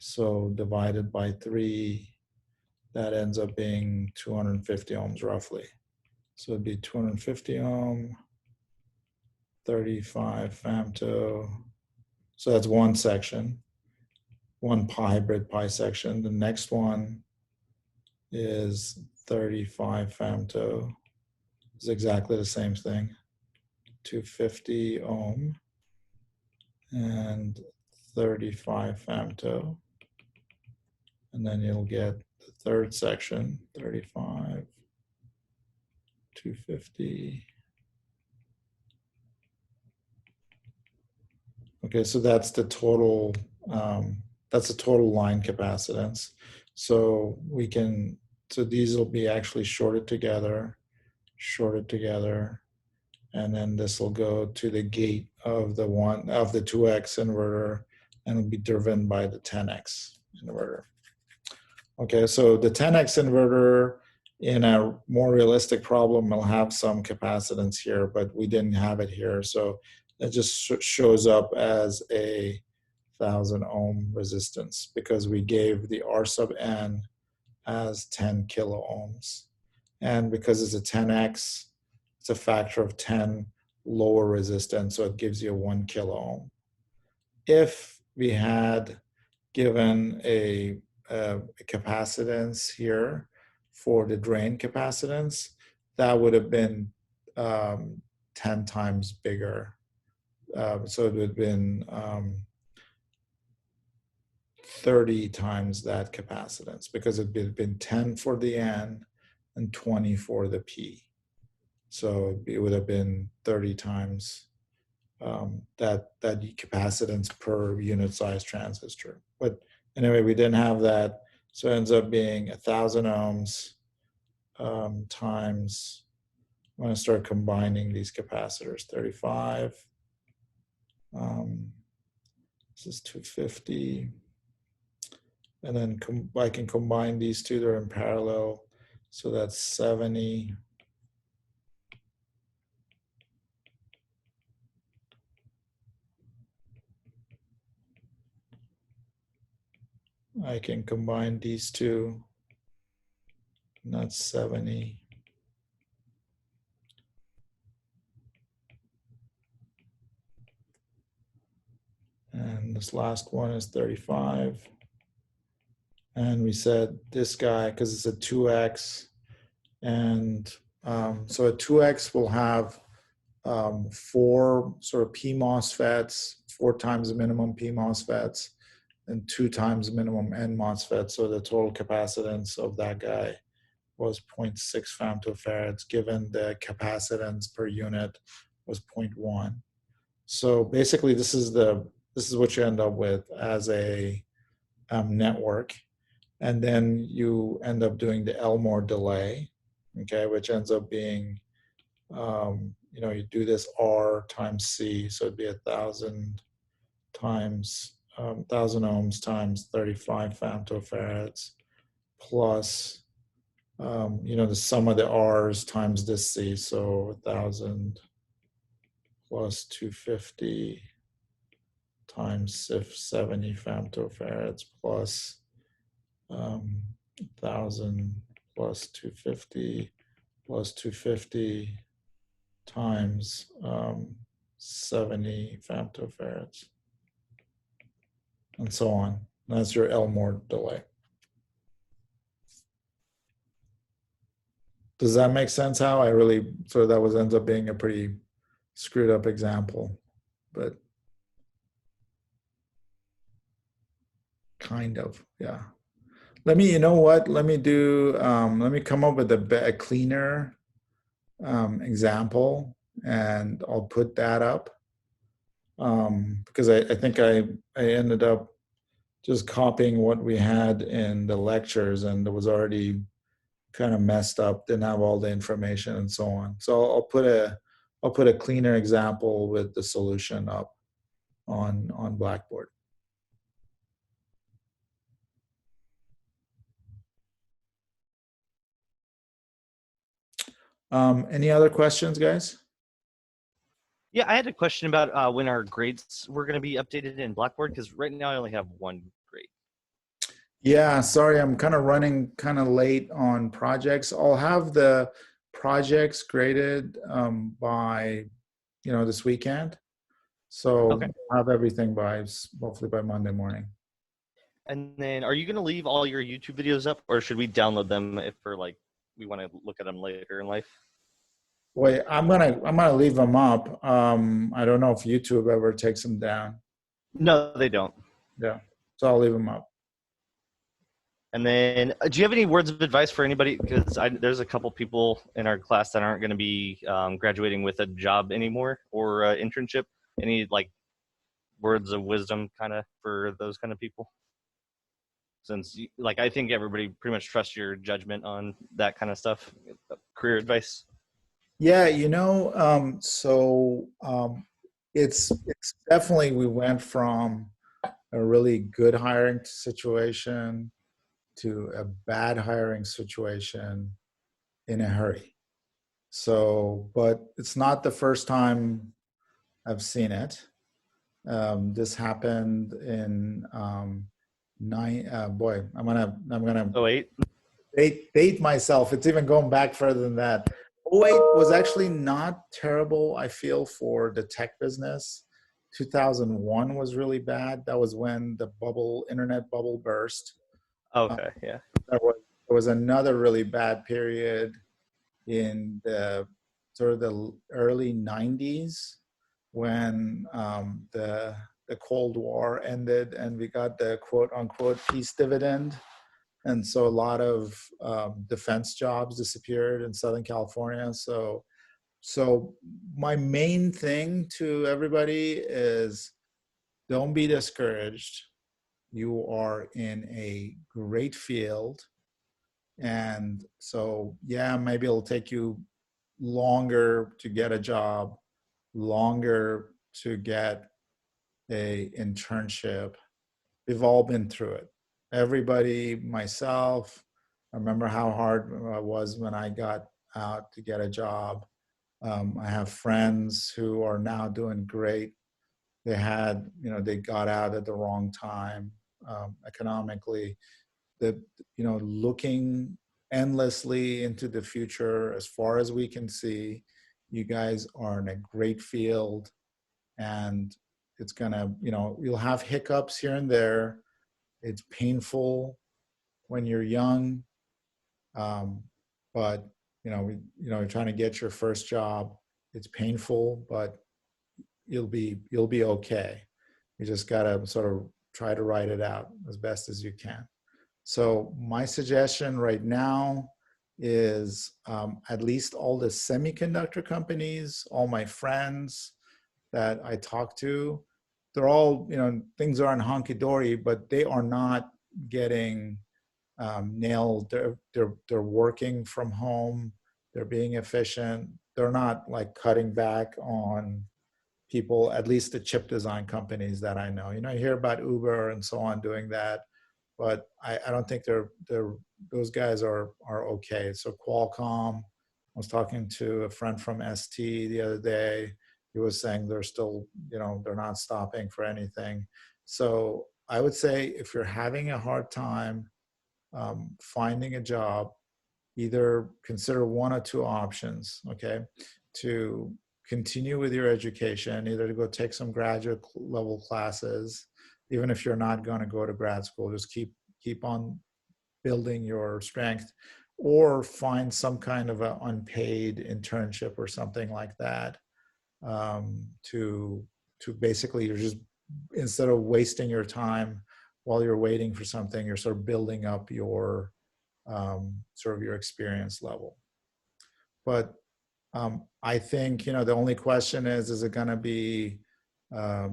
So divided by 3, that ends up being 250 ohms roughly. So it'd be 250 ohm, 35 femto. So that's one section, one hybrid pi section. The next one is 35 femto. It's exactly the same thing, 250 ohm and 35 femto. And then you'll get the third section, 35, 250. Okay, so that's the total line capacitance. So we can, so these will be actually shorted together, and then this will go to the gate of the 2x inverter, and will be driven by the 10x inverter. Okay, so the 10x inverter in a more realistic problem will have some capacitance here, but we didn't have it here. So it just shows up as a 1,000 ohm resistance because we gave the R sub n as 10 kilo ohms. And because it's a 10x, it's a factor of 10 lower resistance, so it gives you a 1 kilo ohm. If we had given a capacitance here for the drain capacitance, that would have been 10 times bigger. So it would have been 30 times that capacitance, because it would have been 10 for the N and 20 for the P. So it would have been 30 times that capacitance per unit size transistor. But anyway, we didn't have that. So it ends up being 1,000 ohms times, I'm going to start combining these capacitors, 35. This is 250. And then I can combine these two, they're in parallel. So that's 70. I can combine these two, and that's 70. this last one is 35. And we said this guy, because it's a 2x, and so a 2x will have 4 sort of P MOSFETs, 4 times the minimum P MOSFETs, and 2 times minimum N MOSFET. So the total capacitance of that guy was 0.6 femtofarads, given the capacitance per unit was 0.1. So basically, this is what you end up with as a network, and then you end up doing the Elmore delay, okay, which ends up being you do this R times C, so it'd be 1,000 times 1,000 ohms times 35 femtofarads plus the sum of the R's times this C, so 1,000 plus 250 times 70 femtofarads plus 1,000 plus 250 plus 250 times 70 femtofarads, and so on. That's your Elmore delay. Does that make sense? How I really, so that ends up being a pretty screwed up example, but kind of, yeah. Let me, you know what? Let me do, let me come up with a cleaner example, and I'll put that up because I think I ended up just copying what we had in the lectures, and it was already kind of messed up, didn't have all the information and so on. So I'll put a cleaner example with the solution up on Blackboard. Any other questions, guys? Yeah, I had a question about when our grades were going to be updated in Blackboard, because right now I only have 1 grade. Yeah, sorry, I'm kind of running kind of late on projects. I'll have the projects graded by, this weekend. So Okay. I'll have everything by, hopefully by Monday morning. And then are you going to leave all your YouTube videos up, or should we download them if we want to look at them later in life? Wait, I'm gonna leave them up. I don't know if YouTube ever takes them down. No, they don't. Yeah, so I'll leave them up. And then do you have any words of advice for anybody? Because there's a couple people in our class that aren't going to be graduating with a job anymore or internship. Any words of wisdom kind of for those kind of people? Since I think everybody pretty much trusts your judgment on that kind of stuff, career advice. Yeah, it's definitely, we went from a really good hiring situation to a bad hiring situation in a hurry. So, but it's not the first time I've seen it. This happened in I'm gonna 08. date myself. It's even going back further than that. 08 was actually not terrible, I feel, for the tech business. 2001 was really bad. That was when the internet bubble burst. Okay, yeah. There was another really bad period in the sort of the early 90s when the Cold War ended and we got the quote unquote peace dividend. And so a lot of defense jobs disappeared in Southern California. So my main thing to everybody is don't be discouraged. You are in a great field. And so, yeah, maybe it'll take you longer to get a job, longer to get a internship. We've all been through it. Everybody, myself, I remember how hard it was when I got out to get a job. I have friends who are now doing great. They got out at the wrong time economically. Looking endlessly into the future, as far as we can see, you guys are in a great field, and it's gonna, you know, you'll have hiccups here and there. It's painful when you're young, but you're trying to get your first job. It's painful, but you'll be okay. You just gotta sort of try to write it out as best as you can. So my suggestion right now is at least all the semiconductor companies, all my friends that I talk to, they're all, things aren't hunky-dory, but they are not getting nailed. They're working from home. They're being efficient. They're not like cutting back on people, at least the chip design companies that I know. You hear about Uber and so on doing that, but I don't think those guys are okay. So Qualcomm, I was talking to a friend from ST the other day. He was saying they're still, they're not stopping for anything. So I would say if you're having a hard time finding a job, either consider one or two options, okay? To continue with your education, either to go take some graduate level classes, even if you're not going to go to grad school, just keep on building your strength, or find some kind of an unpaid internship or something like that, to basically, you're just, instead of wasting your time while you're waiting for something, you're sort of building up your sort of your experience level. But I think, the only question is it going to be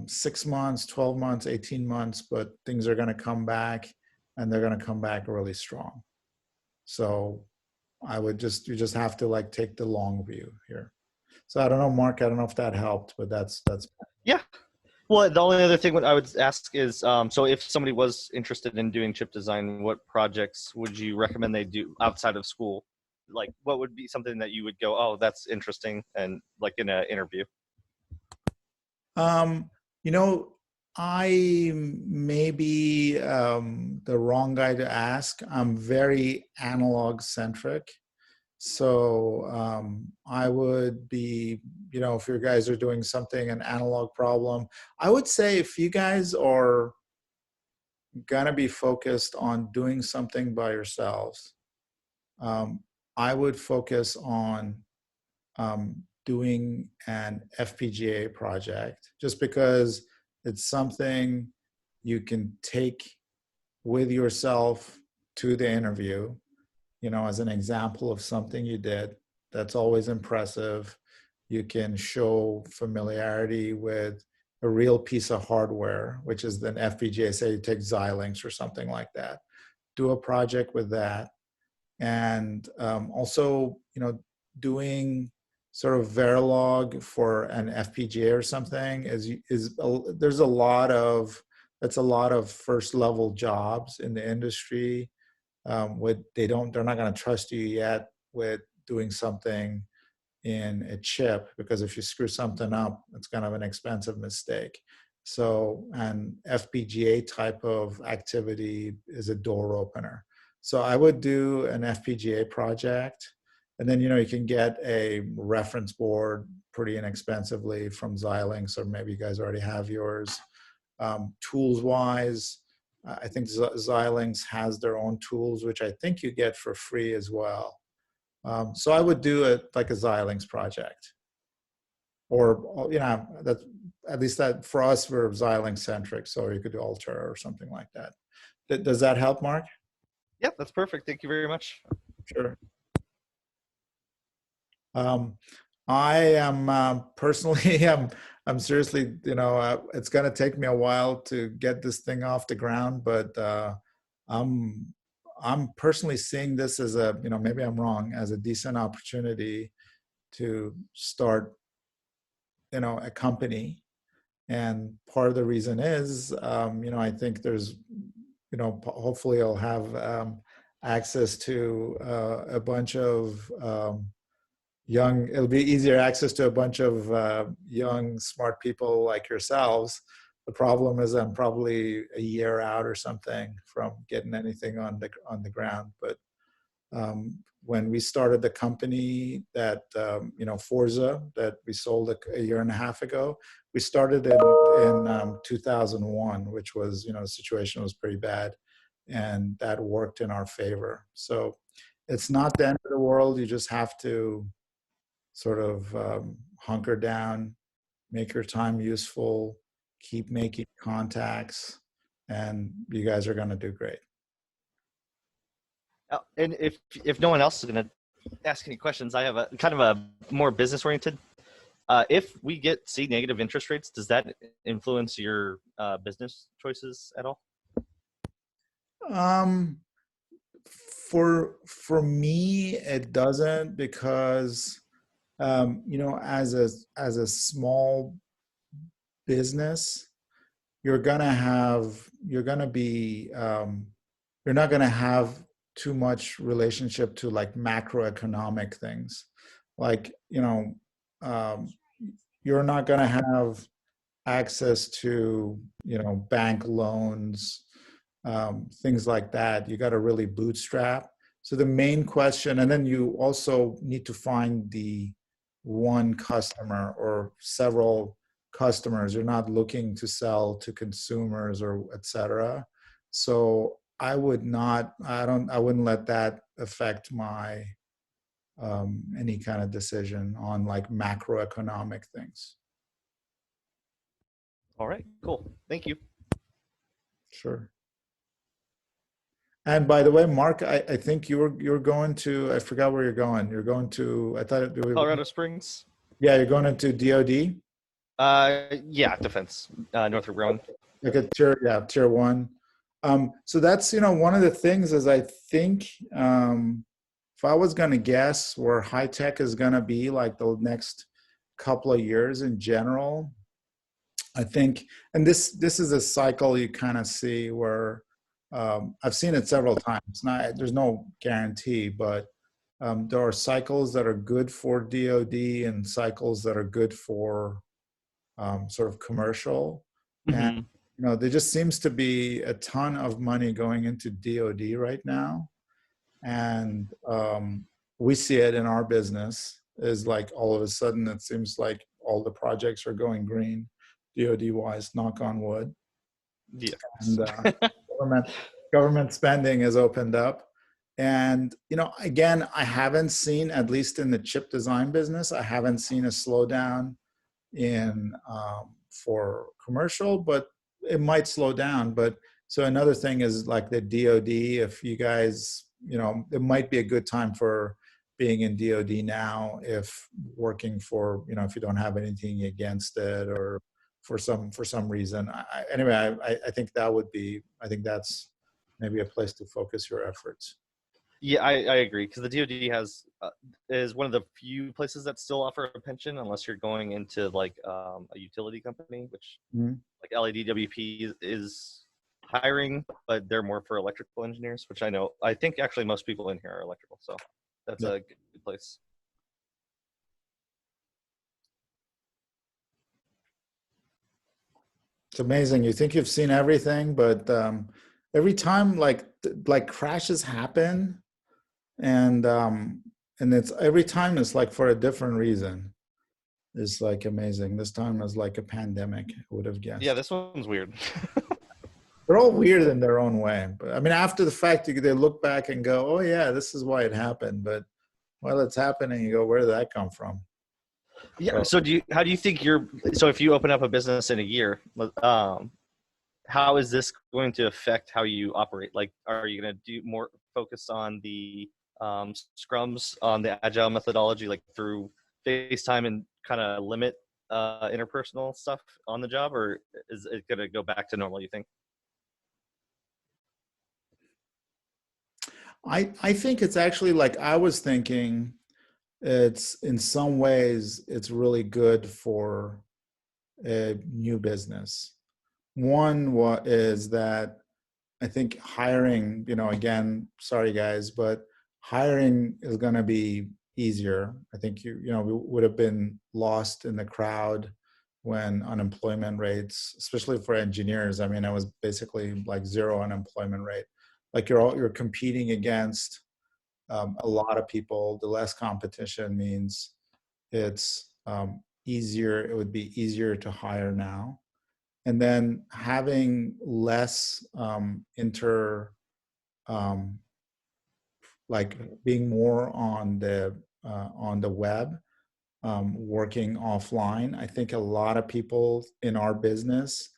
6 months, 12 months, 18 months, but things are going to come back, and they're going to come back really strong. So you just have to like take the long view here. So I don't know, Mark, I don't know if that helped, but that's. Yeah. Well, the only other thing I would ask is, so if somebody was interested in doing chip design, what projects would you recommend they do outside of school? Like, what would be something that you would go, oh, that's interesting, and like in an interview? You know, I may be the wrong guy to ask. I'm very analog centric. So I would be, if you guys are doing something, an analog problem, I would say if you guys are gonna be focused on doing something by yourselves, I would focus on doing an FPGA project, just because it's something you can take with yourself to the interview, as an example of something you did. That's always impressive. You can show familiarity with a real piece of hardware, which is an FPGA. Say you take Xilinx or something like that. Do a project with that. And also, doing sort of Verilog for an FPGA or something there's a lot of, that's a lot of first level jobs in the industry. They're not going to trust you yet with doing something in a chip, because if you screw something up, it's kind of an expensive mistake. So an FPGA type of activity is a door opener. So I would do an FPGA project, and then you can get a reference board pretty inexpensively from Xilinx, or maybe you guys already have yours. Tools wise, I think Xilinx has their own tools, which I think you get for free as well. So I would do it like a Xilinx project, or that's, at least that for us, we're Xilinx centric. So you could do Altair or something like that. Does that help, Mark? Yeah, that's perfect. Thank you very much. Sure. I am personally, I'm seriously, it's going to take me a while to get this thing off the ground, but I'm personally seeing this as a, maybe I'm wrong, as a decent opportunity to start, a company. And part of the reason is, I think there's, hopefully I'll have access to a bunch of it'll be easier access to a bunch of young, smart people like yourselves. The problem is I'm probably a year out or something from getting anything on the ground. But when we started the company that, Forza, that we sold a year and a half ago, we started in 2001, which was, the situation was pretty bad, and that worked in our favor. So it's not the end of the world. You just have to sort of hunker down, make your time useful, keep making contacts, and you guys are going to do great. And if no one else is going to ask any questions, I have a kind of a more business oriented. If we see negative interest rates, does that influence your business choices at all? For me, it doesn't, because as a small business, you're not gonna have too much relationship to like macroeconomic things. Like, you're not gonna have access to, bank loans, things like that. You got to really bootstrap. So the main question, and then you also need to find the one customer or several customers. You're not looking to sell to consumers or et cetera. So I wouldn't let that affect my any kind of decision on like macroeconomic things. All right, cool. Thank you. Sure. And by the way, Mark, I think you're going to, I forgot where you're going. You're going to, I thought it was Colorado Springs. Yeah, you're going into DoD. Yeah, defense, Northrop Grumman. Like a tier one. So that's, one of the things is I think, if I was going to guess where high tech is going to be like the next couple of years in general, I think, and this is a cycle you kind of see where I've seen it several times. There's no guarantee, but there are cycles that are good for DoD and cycles that are good for sort of commercial. Mm-hmm. And there just seems to be a ton of money going into DoD right now, and we see it in our business. Is like all of a sudden it seems like all the projects are going green, DoD wise. Knock on wood. Yes. And government spending has opened up. And, again, I haven't seen, at least in the chip design business, I haven't seen a slowdown in for commercial, but it might slow down. But so another thing is like the DoD, if you guys, it might be a good time for being in DoD now, if working for, if you don't have anything against it or for some reason. Anyway, I think I think that's maybe a place to focus your efforts. Yeah, I agree, because the DoD is one of the few places that still offer a pension, unless you're going into like a utility company, which like LADWP is hiring, but they're more for electrical engineers, which I think actually most people in here are electrical, so that's a good place. It's amazing. You think you've seen everything, but every time like crashes happen, and it's every time it's like for a different reason. It's like amazing. This time is like a pandemic. I would have guessed. Yeah, this one's weird. They're all weird in their own way. But I mean, after the fact, they look back and go, "Oh yeah, this is why it happened." But while it's happening, you go, "Where did that come from?" Yeah. So how do you think so if you open up a business in a year, how is this going to affect how you operate? Like, are you going to do more focus on the scrums, on the agile methodology, like through FaceTime, and kind of limit interpersonal stuff on the job, or is it going to go back to normal, you think? I think it's actually like I was thinking, it's in some ways it's really good for a new business. One is that I think hiring, again, sorry guys, but hiring is going to be easier. I think we would have been lost in the crowd when unemployment rates, especially for engineers, I mean, it was basically like zero unemployment rate. Like you're competing against a lot of people. The less competition means it's easier. It would be easier to hire now. And then having less um, like being more on the web, working offline. I think a lot of people in our business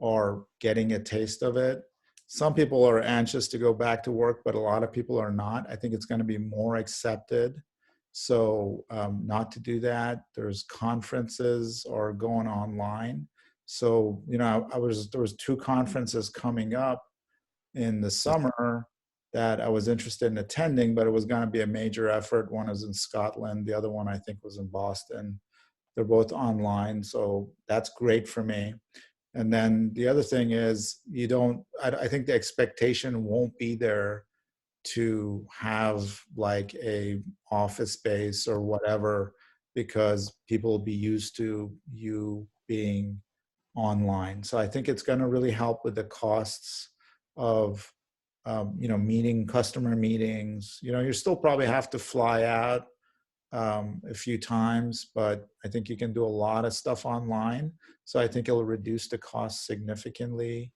are getting a taste of it. Some people are anxious to go back to work, but a lot of people are not. I think it's going to be more accepted. So not to do that. There's conferences are going online. So, you know, there was two conferences coming up in the summer that I was interested in attending, but it was going to be a major effort. One is in Scotland. The other one I think was in Boston. They're both online. So that's great for me. And then the other thing is I think the expectation won't be there to have like a office space or whatever, because people will be used to you being online. So I think it's going to really help with the costs of, you know, customer meetings. You know, you still probably have to fly out a few times, but I think you can do a lot of stuff online. So I think it'll reduce the cost significantly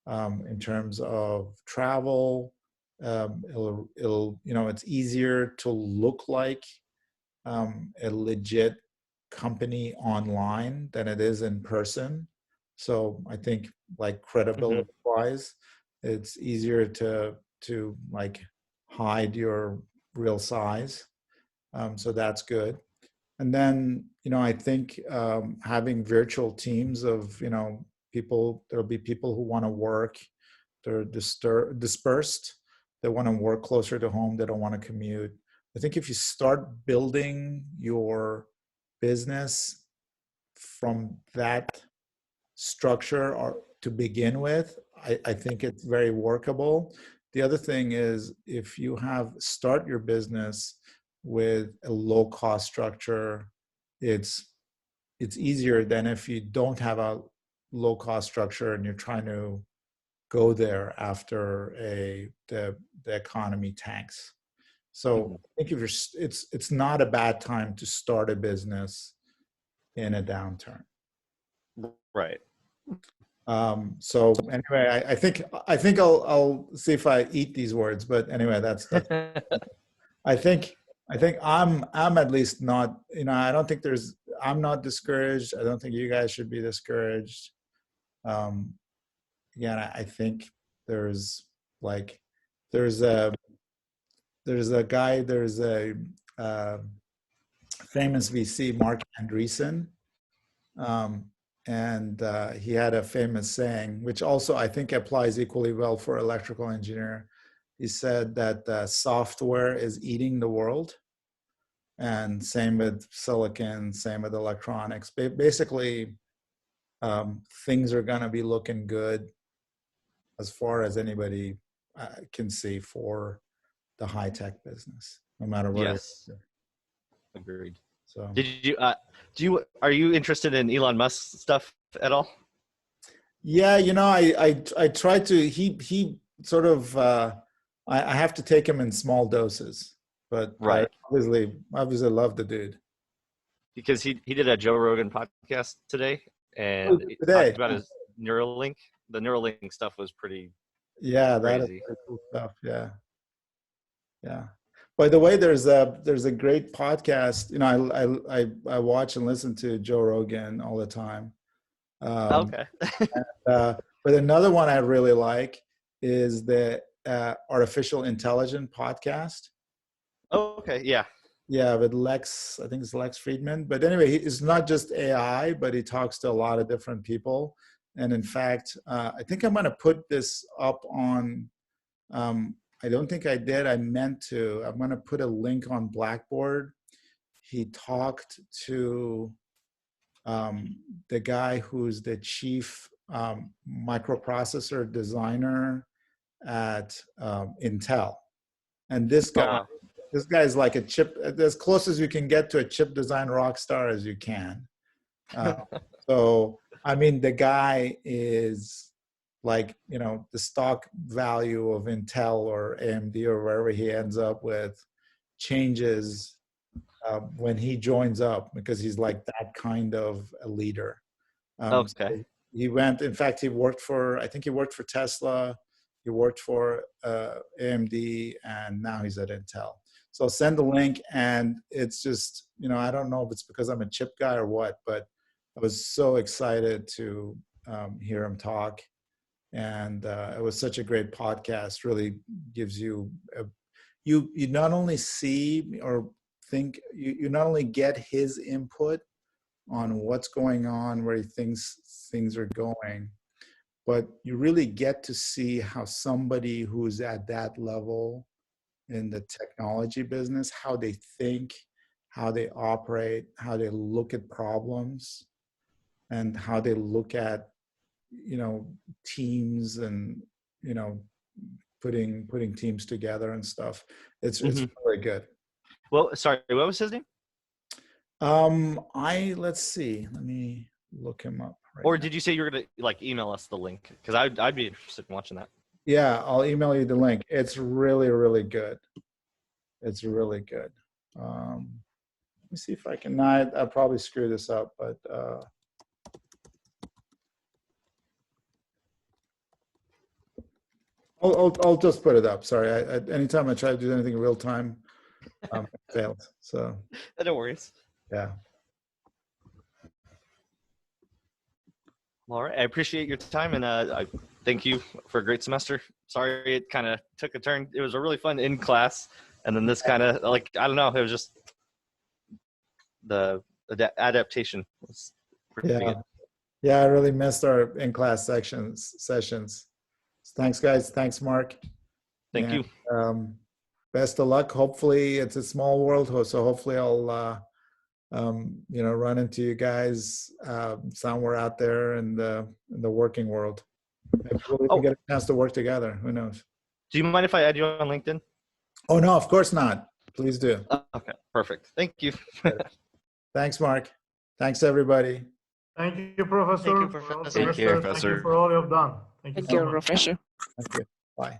in terms of travel. It'll, you know, it's easier to look like a legit company online than it is in person. So I think like credibility wise, it's easier to like hide your real size. So that's good. And then, you know, I think having virtual teams of, you know, people, there'll be people who want to work, they're dispersed, they want to work closer to home, they don't want to commute. I think if you start building your business from that structure or to begin with, I think it's very workable. The other thing is if you start your business with a low cost structure, it's easier than if you don't have a low cost structure and you're trying to go there after the economy tanks. So I think if it's not a bad time to start a business in a downturn. Right. So anyway, I think I'll see if I eat these words, but anyway, that's I think I'm at least not, you know, I don't think I'm not discouraged. I don't think you guys should be discouraged. Again, I think there's like there's a guy, there's a famous VC, Mark Andreessen, and he had a famous saying, which also I think applies equally well for electrical engineer. He said that software is eating the world, and same with silicon, same with electronics. Basically, things are going to be looking good as far as anybody can see for the high tech business, no matter what. Yes. Agreed. So are you interested in Elon Musk stuff at all? yeah, you know, I try to, he sort of, I have to take him in small doses, but right. I obviously love the dude. Because he did a Joe Rogan podcast today, and he talked about his Neuralink. The Neuralink stuff was pretty crazy. That is pretty cool stuff. Yeah. By the way, there's a great podcast. You know, I watch and listen to Joe Rogan all the time. Okay. But another one I really like is the Artificial Intelligence podcast. Oh, okay. Yeah. Yeah, with Lex, I think it's Lex Friedman. But anyway, it's not just AI, but he talks to a lot of different people. And in fact, I think I'm going to put this up on, I don't think I did. I meant to. I'm going to put a link on Blackboard. He talked to the guy who's the chief microprocessor designer at Intel. And this guy, this guy's like a chip, as close as you can get to a chip design rock star as you can. So, I mean, the guy is like, you know, the stock value of Intel or AMD or wherever he ends up with changes when he joins up, because he's like that kind of a leader. Okay. So he went, in fact, I think he worked for Tesla, he worked for AMD, and now he's at Intel. So I'll send the link, and it's just, I don't know if it's because I'm a chip guy or what, but I was so excited to hear him talk. And it was such a great podcast. Really gives you, you not only see or think, you not only get his input on what's going on, where he thinks things are going, but you really get to see how somebody who's at that level in the technology business, how they think, how they operate, how they look at problems, and how they look at, teams and, putting teams together and stuff. It's really good. Well, sorry, what was his name? Let's see. Let me look him up. Or did you say you were gonna email us the link? Because I'd be interested in watching that. Yeah, I'll email you the link. It's really, really good. It's really good. Let me see if I can. I'll probably screw this up, but I'll just put it up. Sorry. Anytime I try to do anything in real time, it fails. So. No worries. Yeah. All right. I appreciate your time, and I thank you for a great semester. Sorry it kind of took a turn. It was a really fun in class, and then this kind of I don't know. It was just the adaptation was pretty good. Yeah, I really missed our in-class sessions. Thanks, guys. Thanks, Mark. Thank you. Best of luck. Hopefully, it's a small world, so hopefully I'll run into you guys somewhere out there in the working world. Maybe we'll even get a chance to work together. Who knows? Do you mind if I add you on LinkedIn? Oh, no, of course not. Please do. Okay, perfect. Thank you. Thanks, Mark. Thanks, everybody. Thank you, Professor. Thank you, Professor. Thank you for all you have done. Thank you, Professor. Thank you. Bye.